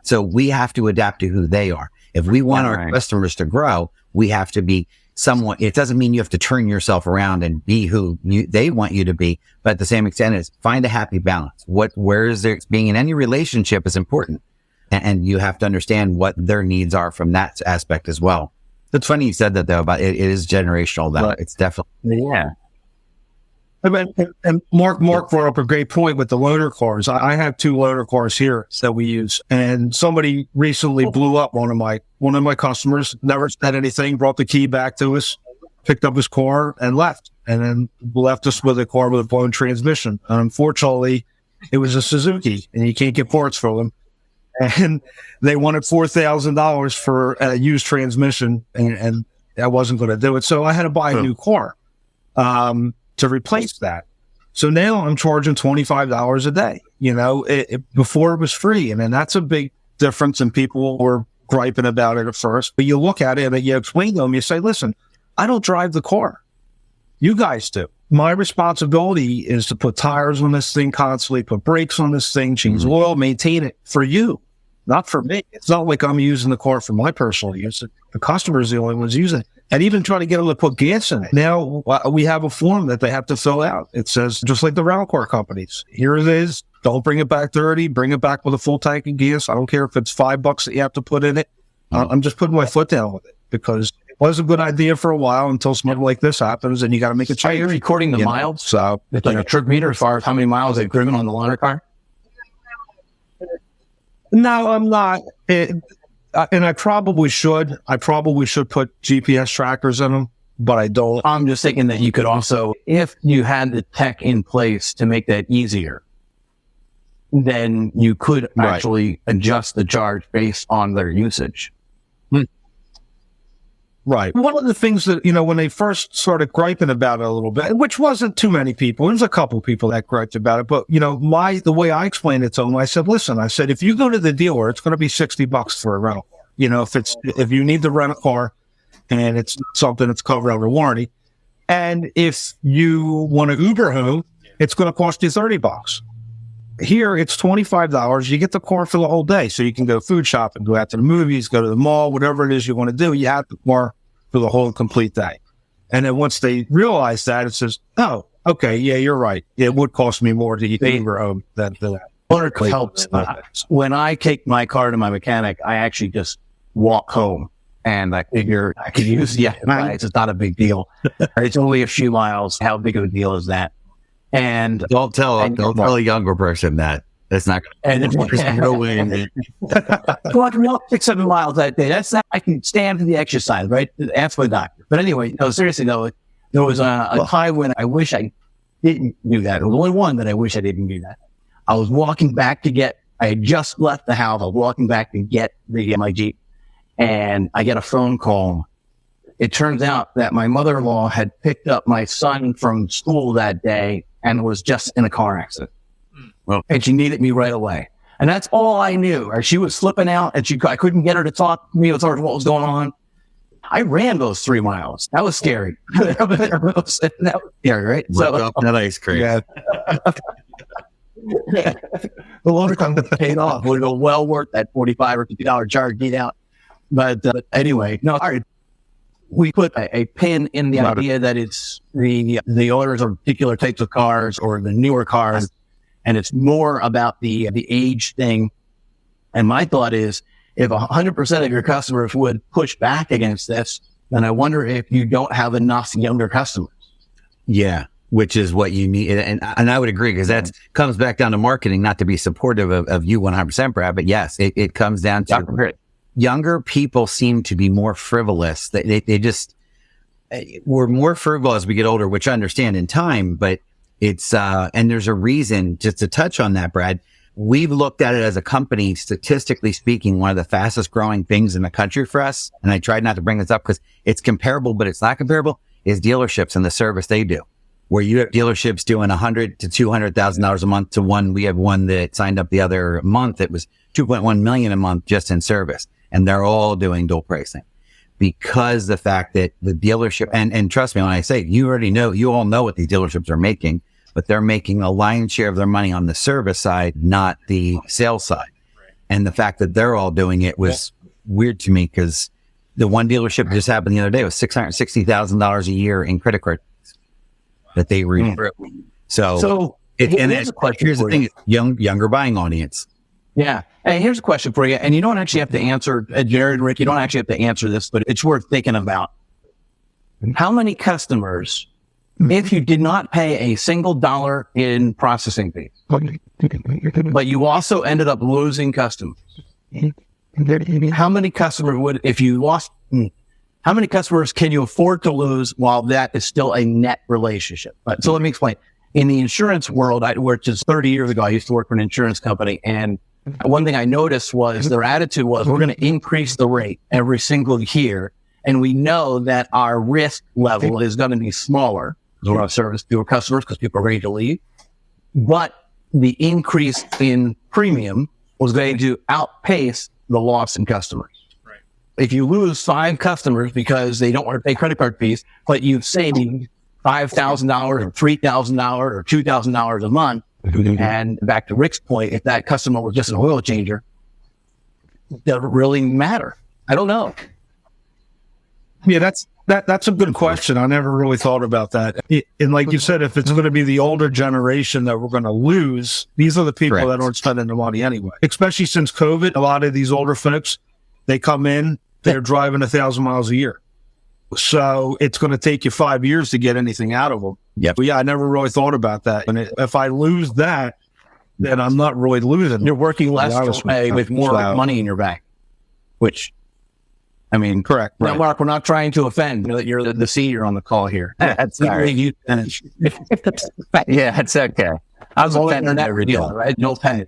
So we have to adapt to who they are. If we want our customers to grow, we have to be someone. It doesn't mean you have to turn yourself around and be who they want you to be, but at the same extent is find a happy balance. Where is there being in any relationship is important, and you have to understand what their needs are from that aspect as well. It's funny you said that though, about it is generational though. It's definitely And Mark brought up a great point with the loaner cars. I have 2 loaner cars here that we use, and somebody recently blew up one of my customers. Never said anything. Brought the key back to us, picked up his car, and left. And then left us with a car with a blown transmission. And unfortunately, it was a Suzuki, and you can't get parts for them. And they wanted $4,000 for a used transmission, and I wasn't going to do it. So I had to buy a new car to replace that. So now I'm charging $25 a day. Before it was free. And then that's a big difference, and people were griping about it at first. But you look at it and you explain to them, you say, listen, I don't drive the car. You guys do. My responsibility is to put tires on this thing constantly, put brakes on this thing, change oil, maintain it for you, not for me. It's not like I'm using the car for my personal use. The customer's the only ones using it. And even trying to get them to put gas in it. Now we have a form that they have to fill out. It says, just like the rental car companies, here it is. Don't bring it back dirty. Bring it back with a full tank of gas. I don't care if it's $5 that you have to put in it. I'm just putting my foot down with it, because it was a good idea for a while until something like this happens, and you got to make a change. Are you recording the miles? So it's like a trip meter as far as how many miles they've driven on the loaner car? No, I'm not. And I probably should. I probably should put GPS trackers in them, but I don't. I'm just thinking that you could also, if you had the tech in place to make that easier, then you could actually adjust the charge based on their usage. Right. One of the things that, when they first started griping about it a little bit, which wasn't too many people, there's a couple of people that griped about it, but, the way I explained it to them, I said, listen, if you go to the dealer, it's going to be $60 for a rental. If you need to rent a car and it's something that's covered under warranty, and if you want to Uber home, it's going to cost you $30. Here, it's $25. You get the car for the whole day. So you can go food shopping, go out to the movies, go to the mall, whatever it is you want to do. You have the car for the whole complete day. And then once they realize that, it says, oh, okay, yeah, you're right. It would cost me more to Uber home than that. Work helps. When I take my car to my mechanic, I actually just walk home. And I figure I could use the miles. It's not a big deal. It's only a few miles. How big of a deal is that? And don't tell a younger person that. That's not going to. There's no way in it. So I can walk 6-7 miles that day. That's that. I can stand for the exercise, right? Ask my doctor. But anyway, no, seriously though, there was a time when I wish I didn't do that. There was only one that I wish I didn't do that. I was walking back I had just left the house. I was walking back to get my Jeep, and I get a phone call. It turns out that my mother-in-law had picked up my son from school that day and was just in a car accident. Well, and she needed me right away. And that's all I knew. She was slipping out and I couldn't get her to talk to me as far as what was going on. I ran those 3 miles. That was scary. That was scary, right? So up that ice cream. Yeah. The longer time that paid off would have well worth that $45 or $50 charge get out. But anyway, no, all right. We put a pin in the idea that it's the owners of particular types of cars or the newer cars, and it's more about the age thing. And my thought is, if 100% of your customers would push back against this, then I wonder if you don't have enough younger customers. Yeah, which is what you need. And I would agree, because that comes back down to marketing, not to be supportive of you 100%, Brad, but yes, it comes down to younger people seem to be more frivolous. They just, we're more frivolous as we get older, which I understand in time, but it's, and there's a reason, just to touch on that, Brad. We've looked at it as a company, statistically speaking, one of the fastest growing things in the country for us. And I tried not to bring this up because it's comparable, but it's not comparable, is dealerships and the service they do. Where you have dealerships doing $100,000 to $200,000 a month to one. We have one that signed up the other month. It was $2.1 million a month just in service. And they're all doing dual pricing, because the fact that the dealership, and trust me when I say, you all know what these dealerships are making, but they're making a lion's share of their money on the service side, not the sales side. Right. And the fact that they're all doing it was weird to me, because the one dealership that just happened the other day was $660,000 a year in credit card that they read. So here's the thing, younger buying audience. Yeah. And here's a question for you. And you don't actually have to answer, Jared and Rick, you don't actually have to answer this, but it's worth thinking about. How many customers, if you did not pay a single dollar in processing fees, but you also ended up losing customers, how many customers how many customers can you afford to lose while that is still a net relationship? So let me explain. In the insurance world, which is 30 years ago, I used to work for an insurance company, and one thing I noticed was their attitude was, we're going to increase the rate every single year. And we know that our risk level is going to be smaller because we're going to service fewer customers because people are ready to leave. But the increase in premium was going to outpace the loss in customers. Right. If you lose 5 customers because they don't want to pay credit card fees, but you've saved $5,000 or $3,000 or $2,000 a month, and back to Rick's point, if that customer was just an oil changer, it doesn't really matter. I don't know. Yeah, that's a good question. I never really thought about that. And like you said, if it's going to be the older generation that we're going to lose, these are the people that aren't spending the money anyway. Especially since COVID, a lot of these older folks, they come in, they're driving 1,000 miles a year. So it's going to take you 5 years to get anything out of them. Yep. But yeah, I never really thought about that. And if I lose that, then I'm not really losing. You're working less with more money in your bank, which, I mean, correct. Now, Mark, we're not trying to offend. You're the senior on the call here. That's sorry. Yeah, it's okay. I was offended every deal, right? No pay.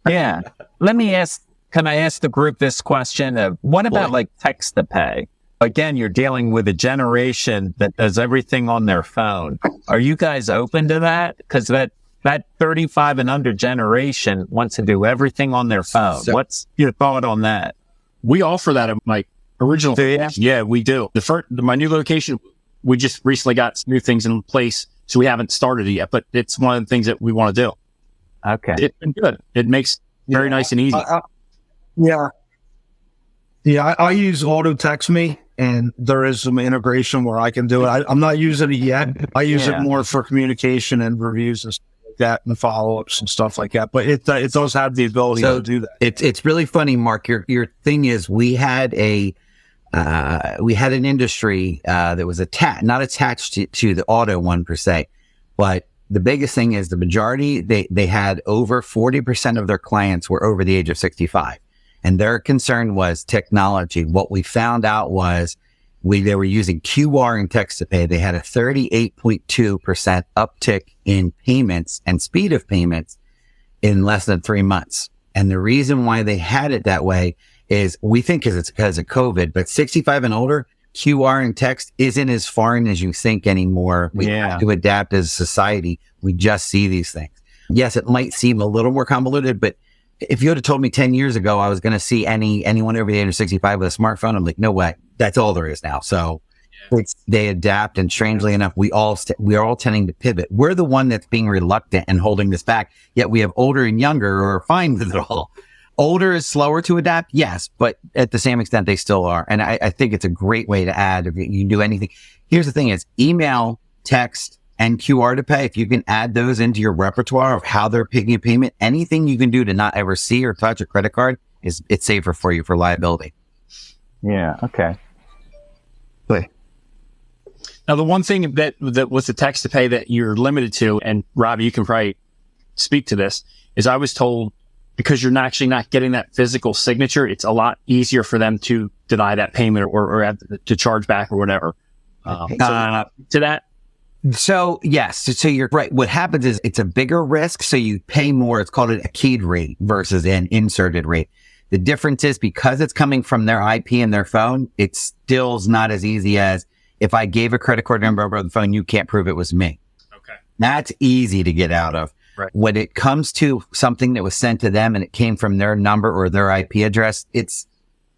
Yeah. Can I ask the group this question of what about like text to pay? again, you're dealing with a generation that does everything on their phone. Are you guys open to that? Because that 35 and under generation wants to do everything on their phone. So- What's your thought on that? We offer that at my original. Do you? Yeah, we do. My new location, we just recently got some new things in place, so we haven't started it yet, but it's one of the things that we want to do. Okay. It's been good. It makes very nice and easy. I use Auto Text Me, and there is some integration where I can do it. I'm not using it yet. I use it more for communication and reviews and stuff like that, and follow-ups and stuff like that. But it does have the ability to do that. It's really funny, Mark. Your thing is we had an industry that was not attached to the auto one per se, but the biggest thing is the majority, they had over 40% of their clients were over the age of 65. And their concern was technology. What we found out was they were using QR and text to pay. They had a 38.2% uptick in payments and speed of payments in less than 3 months. And the reason why they had it that way is we think it's because of COVID, but 65 and older, QR and text isn't as foreign as you think anymore. We have to adapt as a society. We just see these things. Yes, it might seem a little more convoluted, but if you would have told me 10 years ago I was going to see anyone over the age of 65 with a smartphone, I'm like, no way. That's all there is now. So they adapt, and strangely enough, we are all tending to pivot. We're the one that's being reluctant and holding this back, yet we have older and younger who are fine with it all. Older is slower to adapt, yes, but at the same extent, they still are. And I think it's a great way to add if you can do anything. Here's the thing is email, text, and QR to pay. If you can add those into your repertoire of how they're picking a payment, anything you can do to not ever see or touch a credit card it's safer for you for liability. Yeah. Okay. Now, the one thing that with the text to pay that you're limited to, and Robbie, you can probably speak to this, is I was told because you're actually not getting that physical signature, it's a lot easier for them to deny that payment or have to charge back or whatever. To that. So yes, so you're right. What happens is it's a bigger risk, so you pay more. It's called a keyed rate versus an inserted rate. The difference is because it's coming from their IP and their phone, it still's not as easy as if I gave a credit card number over the phone, you can't prove it was me. Okay. That's easy to get out of. Right. When it comes to something that was sent to them and it came from their number or their IP address, it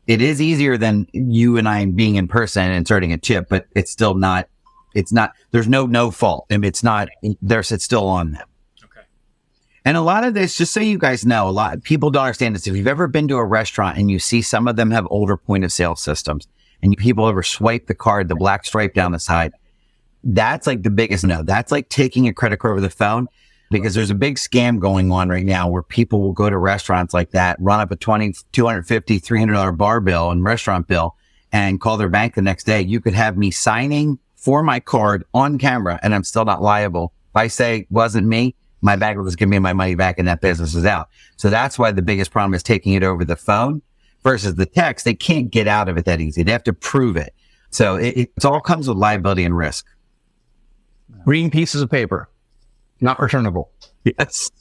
is easier than you and I being in person and inserting a chip, but it's still not. It's not, there's no fault. I mean, it's still on them. Okay. And a lot of this, just so you guys know, a lot of people don't understand this. If you've ever been to a restaurant and you see some of them have older point of sale systems and people ever swipe the card, the black stripe down the side, that's like the biggest no. That's like taking a credit card over the phone, because there's a big scam going on right now where people will go to restaurants like that, run up a $250, $300 bar bill and restaurant bill and call their bank the next day. You could have me signing for my card on camera and I'm still not liable. If I say it wasn't me, my bank will just give me my money back and that business is out. So that's why the biggest problem is taking it over the phone versus the text. They can't get out of it that easy. They have to prove it. So it all comes with liability and risk. Green pieces of paper, not returnable. Yes.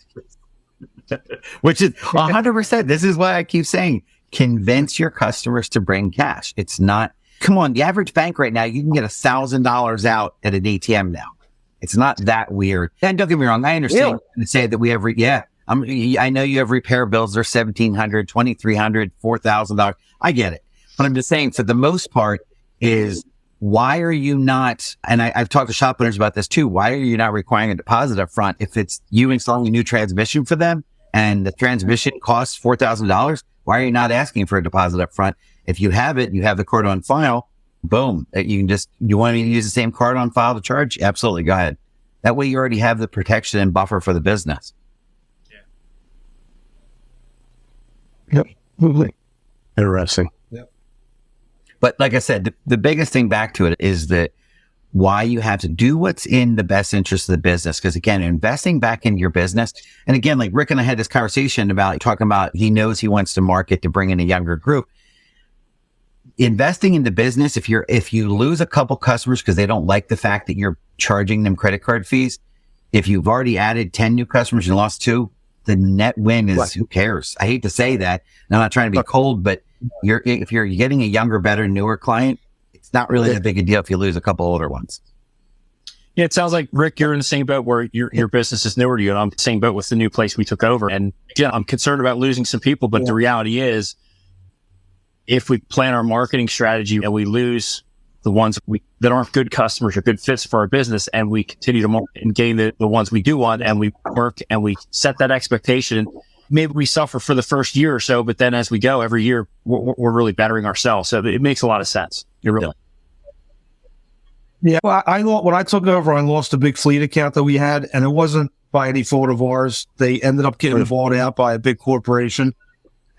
Which is 100%. This is why I keep saying, convince your customers to bring cash. It's not, come on, the average bank right now, you can get $1,000 out at an ATM now. It's not that weird. And don't get me wrong, I understand to say that we have, I know you have repair bills. They're $1,700, $2,300, $4,000. I get it. But I'm just saying, for the most part, is why are you not, and I've talked to shop owners about this too, why are you not requiring a deposit up front if it's you installing a new transmission for them and the transmission costs $4,000? Why are you not asking for a deposit up front? If you have it, you have the card on file, boom. You want me to use the same card on file to charge? Absolutely. Go ahead. That way you already have the protection and buffer for the business. Yep. Interesting. Yep. But like I said, the biggest thing back to it is that why you have to do what's in the best interest of the business. Because again, investing back into your business. And again, like Rick and I had this conversation about talking about, he knows he wants to market to bring in a younger group. Investing in the business, if you lose a couple customers because they don't like the fact that you're charging them credit card fees, if you've already added 10 new customers and lost 2, the net win is, who cares? I hate to say that. And I'm not trying to be cold, but if you're getting a younger, better, newer client, It's not really that big a deal if you lose a couple older ones. Yeah, it sounds like, Rick, you're in the same boat where your business is newer to you, and I'm in the same boat with the new place we took over. And yeah, I'm concerned about losing some people, but the reality is, if we plan our marketing strategy and we lose the ones that aren't good customers or good fits for our business, and we continue to market and gain the ones we do want, and we work and we set that expectation, maybe we suffer for the first year or so, but then as we go every year, we're really bettering ourselves. So it makes a lot of sense. It really. Yeah, well, when I took over, I lost a big fleet account that we had, and it wasn't by any fault of ours. They ended up getting bought out by a big corporation,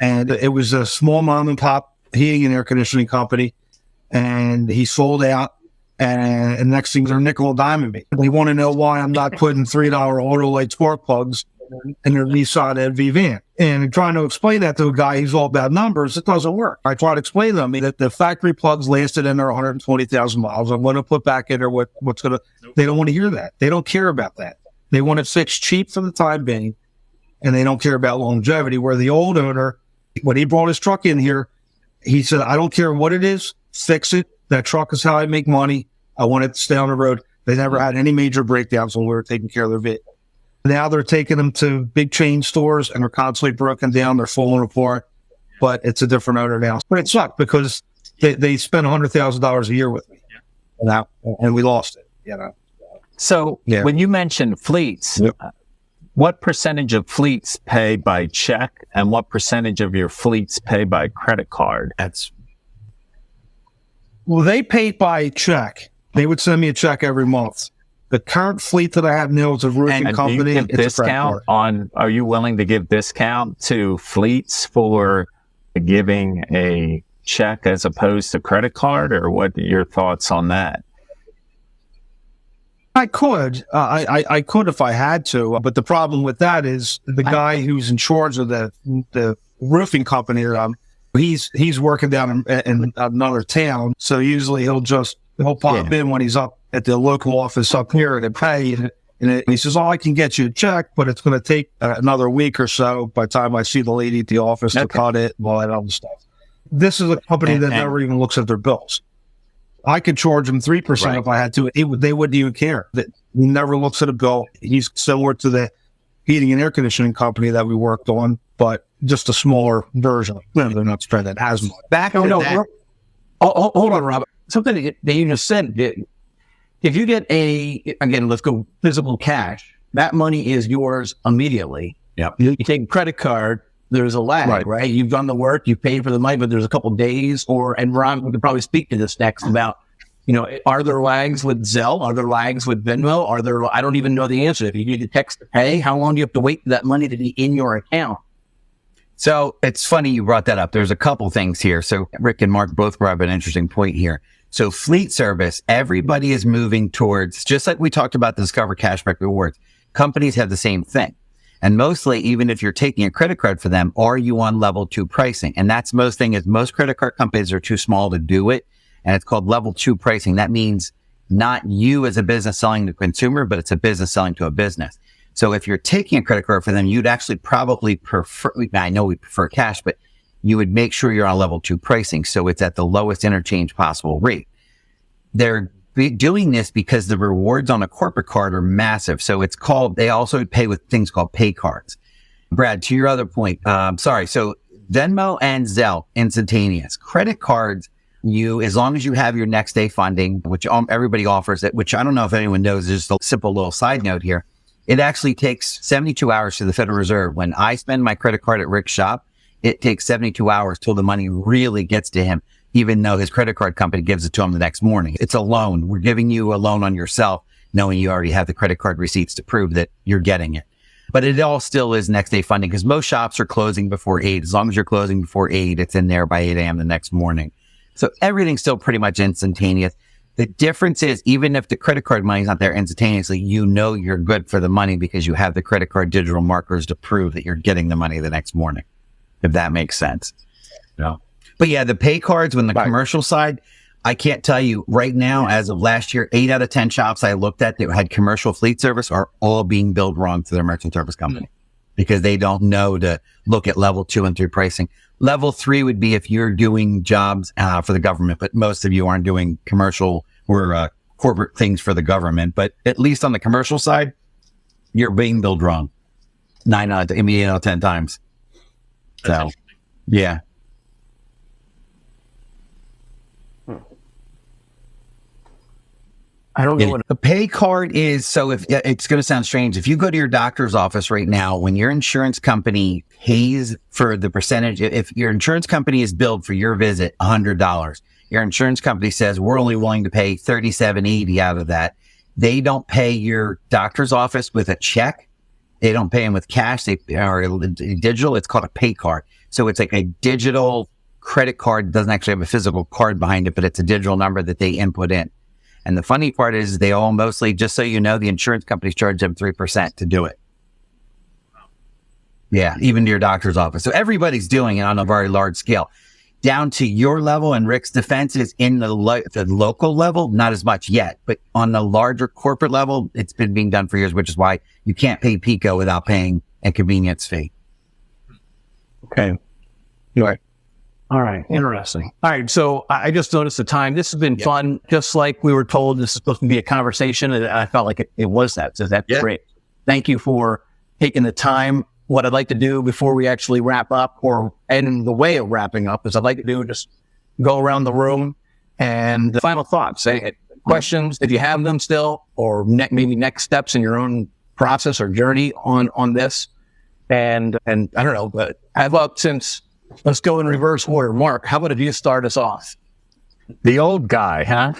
and it was a small mom and pop heating and air conditioning company, and he sold out, and next thing they're nickel and diming me. They want to know why I'm not putting $3 Autolite spark plugs in their Nissan NV van. And trying to explain that to a guy who's all about numbers, it doesn't work. I try to explain to them that the factory plugs lasted in there 120,000 miles. I'm going to put back in there what's going to, they don't want to hear that. They don't care about that. They want it fixed cheap for the time being, and they don't care about longevity. Where the old owner, when he brought his truck in here, he said, I don't care what it is, fix it. That truck is how I make money. I want it to stay on the road. They never had any major breakdowns when we were taking care of their vehicle. Now they're taking them to big chain stores and they're constantly broken down. They're falling apart, but it's a different owner now. But it sucked because they spent $100,000 a year with me, and we lost it. So when you mentioned fleets, what percentage of fleets pay by check, and what percentage of your fleets pay by credit card? Well, they paid by check. They would send me a check every month. The current fleet that I have now is a roofing company. Do you give discount on? Are you willing to give discount to fleets for giving a check as opposed to credit card, or what are your thoughts on that? I could. I could if I had to. But the problem with that is the guy who's in charge of the roofing company, he's working down in another town. So usually he'll pop in when he's up at the local office up here and pay. And he says, I can get you a check, but it's going to take another week or so by the time I see the lady at the office to cut it and all that other stuff. This is a company that never even looks at their bills. I could charge them 3% if I had to. They wouldn't even care. He never looks at a bill. He's similar to the heating and air conditioning company that we worked on, but just a smaller version. They're not spending as much. Hold on, Rob. Something that you just said, if you get let's go physical cash, that money is yours immediately. Yep. You take a credit card, there's a lag, right? You've done the work, you've paid for the money, but there's a couple of days and Ron, we could probably speak to this next about, are there lags with Zelle? Are there lags with Venmo? I don't even know the answer. If you need to text to pay, how long do you have to wait for that money to be in your account? So it's funny you brought that up. There's a couple things here. So Rick and Mark both brought up an interesting point here. So fleet service, everybody is moving towards, just like we talked about Discover Cashback Rewards, companies have the same thing. And mostly, even if you're taking a credit card for them, are you on level 2 pricing? And that's most credit card companies are too small to do it. And it's called level 2 pricing. That means not you as a business selling to consumer, but it's a business selling to a business. So if you're taking a credit card for them, you'd actually probably prefer, I know we prefer cash, but you would make sure you're on level 2 pricing. So it's at the lowest interchange possible rate. They're doing this because the rewards on a corporate card are massive. So they also pay with things called pay cards. Brad, to your other point, so Venmo and Zelle, instantaneous. Credit cards, as long as you have your next day funding, which everybody offers it, which I don't know if anyone knows, just a simple little side note here. It actually takes 72 hours to the Federal Reserve. When I spend my credit card at Rick's shop, it takes 72 hours till the money really gets to him, even though his credit card company gives it to him the next morning. It's a loan. We're giving you a loan on yourself, knowing you already have the credit card receipts to prove that you're getting it. But it all still is next day funding because most shops are closing before 8. As long as you're closing before 8, it's in there by 8 a.m. the next morning. So everything's still pretty much instantaneous. The difference is, even if the credit card money's not there instantaneously, you're good for the money because you have the credit card digital markers to prove that you're getting the money the next morning, if that makes sense. No. But yeah, the pay cards on the commercial side, I can't tell you right now, as of last year, 8 out of 10 shops I looked at that had commercial fleet service are all being billed wrong to their merchant service company. because they don't know to look at level 2 and 3 pricing. Level 3 would be if you're doing jobs for the government, but most of you aren't doing commercial or corporate things for the government. But at least on the commercial side, you're being billed wrong 8 out of 10 times. So, yeah. I don't know what a pay card is. So if it's going to sound strange, if you go to your doctor's office right now, when your insurance company pays for the percentage, if your insurance company is billed for your visit $100, your insurance company says we're only willing to pay $37.80 out of that. They don't pay your doctor's office with a check. They don't pay them with cash. They are digital. It's called a pay card. So it's like a digital credit card. It doesn't actually have a physical card behind it, but it's a digital number that they input in. And the funny part is they all mostly, just so you know, the insurance companies charge them 3% to do it. Yeah, even to your doctor's office. So everybody's doing it on a very large scale. Down to your level, and Rick's defense is in the local level, not as much yet. But on the larger corporate level, it's been being done for years, which is why you can't pay PICO without paying a convenience fee. Okay. All right. Interesting. All right. So I just noticed the time. This has been fun. Just like we were told this is supposed to be a conversation, and I felt like it was that. So that's great. Thank you for taking the time. What I'd like to do before we actually wrap up, or in the way of wrapping up, is I'd like to do just go around the room and the final thoughts. Say questions if you have them still, or maybe next steps in your own process or journey on this. And I don't know, but how about let's go in reverse order. Mark, how about if you start us off? The old guy, huh?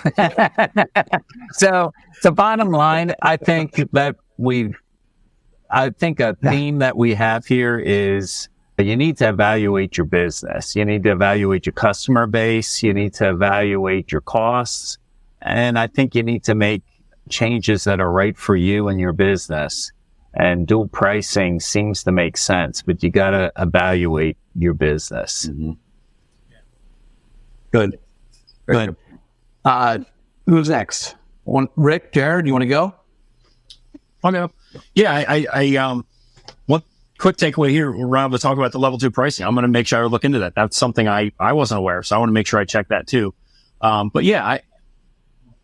So bottom line, I think a theme that we have here is you need to evaluate your business. You need to evaluate your customer base. You need to evaluate your costs. And I think you need to make changes that are right for you and your business. And dual pricing seems to make sense, but you got to evaluate your business. Mm-hmm. Good. Who's next? Rick, Jared, you want to go? Okay. Yeah, I one quick takeaway here, Rob, to talk about the level 2 pricing. I'm going to make sure I look into that. That's something I wasn't aware of, so I want to make sure I check that too. But yeah,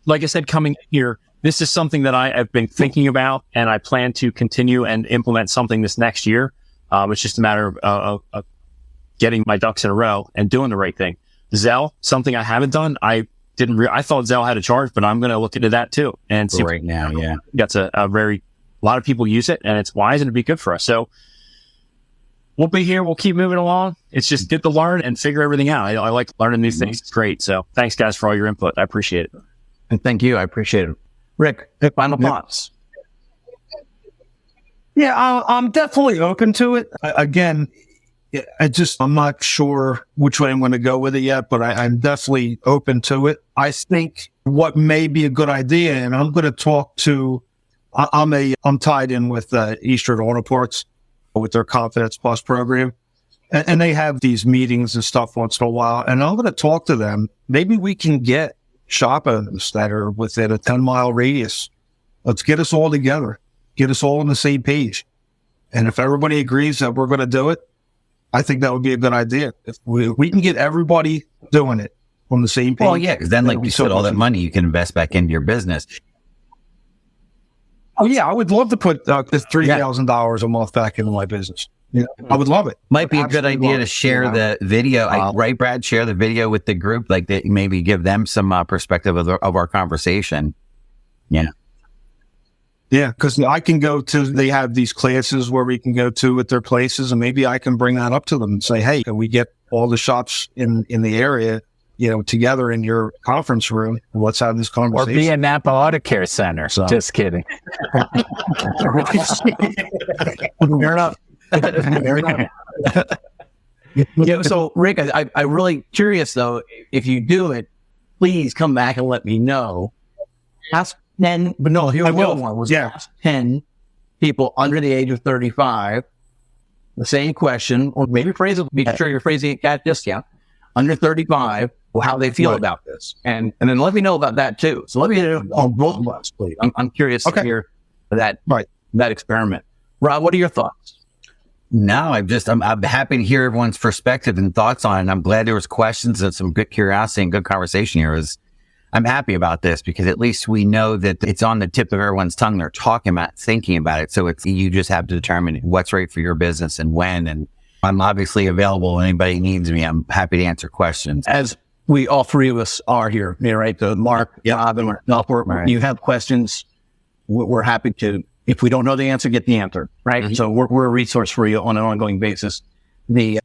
like I said, coming here, this is something that I've been thinking about, and I plan to continue and implement something this next year. It's just a matter of getting my ducks in a row and doing the right thing. Zelle, something I haven't done. I thought Zelle had a charge, but I'm going to look into that too. And see right now, yeah, that's a lot of people use it, and it's wise and it'd be good for us. So we'll be here. We'll keep moving along. It's just get to learn and figure everything out. I like learning new things. It's great. So thanks, guys, for all your input. I appreciate it. And thank you. I appreciate it. Rick, final thoughts. Yeah, I'm definitely open to it. Again, I'm not sure which way I'm going to go with it yet, but I'm definitely open to it. I think what may be a good idea, and I'm going to talk to, I'm tied in with Eastern Auto Parts with their Confidence Plus program, and they have these meetings and stuff once in a while, and I'm going to talk to them. Maybe we can get shop owners that are within a 10-mile radius. Let's get us all together, get us all on the same page. And if everybody agrees that we're going to do it, I think that would be a good idea. If we can get everybody doing it on the same page. Well, yeah, because then, like you said, all that money you can invest back into your business. Oh, yeah, I would love to put this $3,000 a month back into my business. Yeah, I would love it. Might be a good idea to share the video. Right, Brad? Share the video with the group, like maybe give them some perspective of our conversation. Yeah. Yeah, because I can they have these classes where we can go to at their places, and maybe I can bring that up to them and say, hey, can we get all the shops in the area, together in your conference room? Let's have this conversation. Or be a Napa Auto Care Center. So. Just kidding. Fair enough. Yeah, so Rick, I'm really curious though. If you do it, please come back and let me know. Ask 10, but no, here I will. One was ask 10 people under the age of 35 the same question, or maybe phrase it. Be sure you're phrasing it at discount. Under 35, how they feel about this, and then let me know about that too. So let me know on both of us, please. I'm curious to hear that experiment. Rob, what are your thoughts? No, I'm happy to hear everyone's perspective and thoughts on it. I'm glad there was questions and some good curiosity and good conversation here. I'm happy about this because at least we know that it's on the tip of everyone's tongue. They're talking about, thinking about it. So you just have to determine what's right for your business and when. And I'm obviously available. Anybody needs me, I'm happy to answer questions. As we all three of us are here, right? The Mark, Bob, and myself, you have questions, we're happy to. If we don't know the answer, get the answer, right? Mm-hmm. So we're a resource for you on an ongoing basis.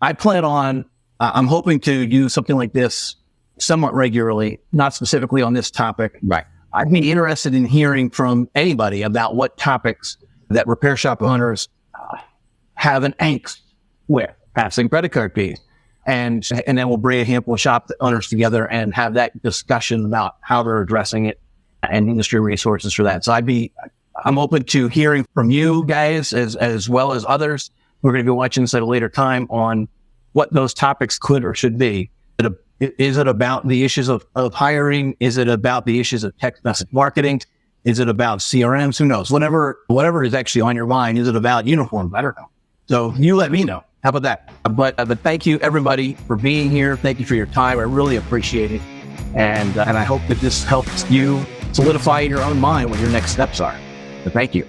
I plan on, I'm hoping to use something like this somewhat regularly, not specifically on this topic. Right. I'd be interested in hearing from anybody about what topics that repair shop owners have an angst with, passing credit card fees. And then we'll bring a handful of shop owners together and have that discussion about how they're addressing it and industry resources for that. So I'm open to hearing from you guys as well as others. We're going to be watching this at a later time on what those topics could or should be. Is it about the issues of hiring? Is it about the issues of text message marketing? Is it about CRMs? Who knows? Whatever is actually on your mind. Is it about uniforms? I don't know. So you let me know. How about that? But thank you everybody for being here. Thank you for your time. I really appreciate it. And I hope that this helps you solidify in your own mind what your next steps are. So thank you.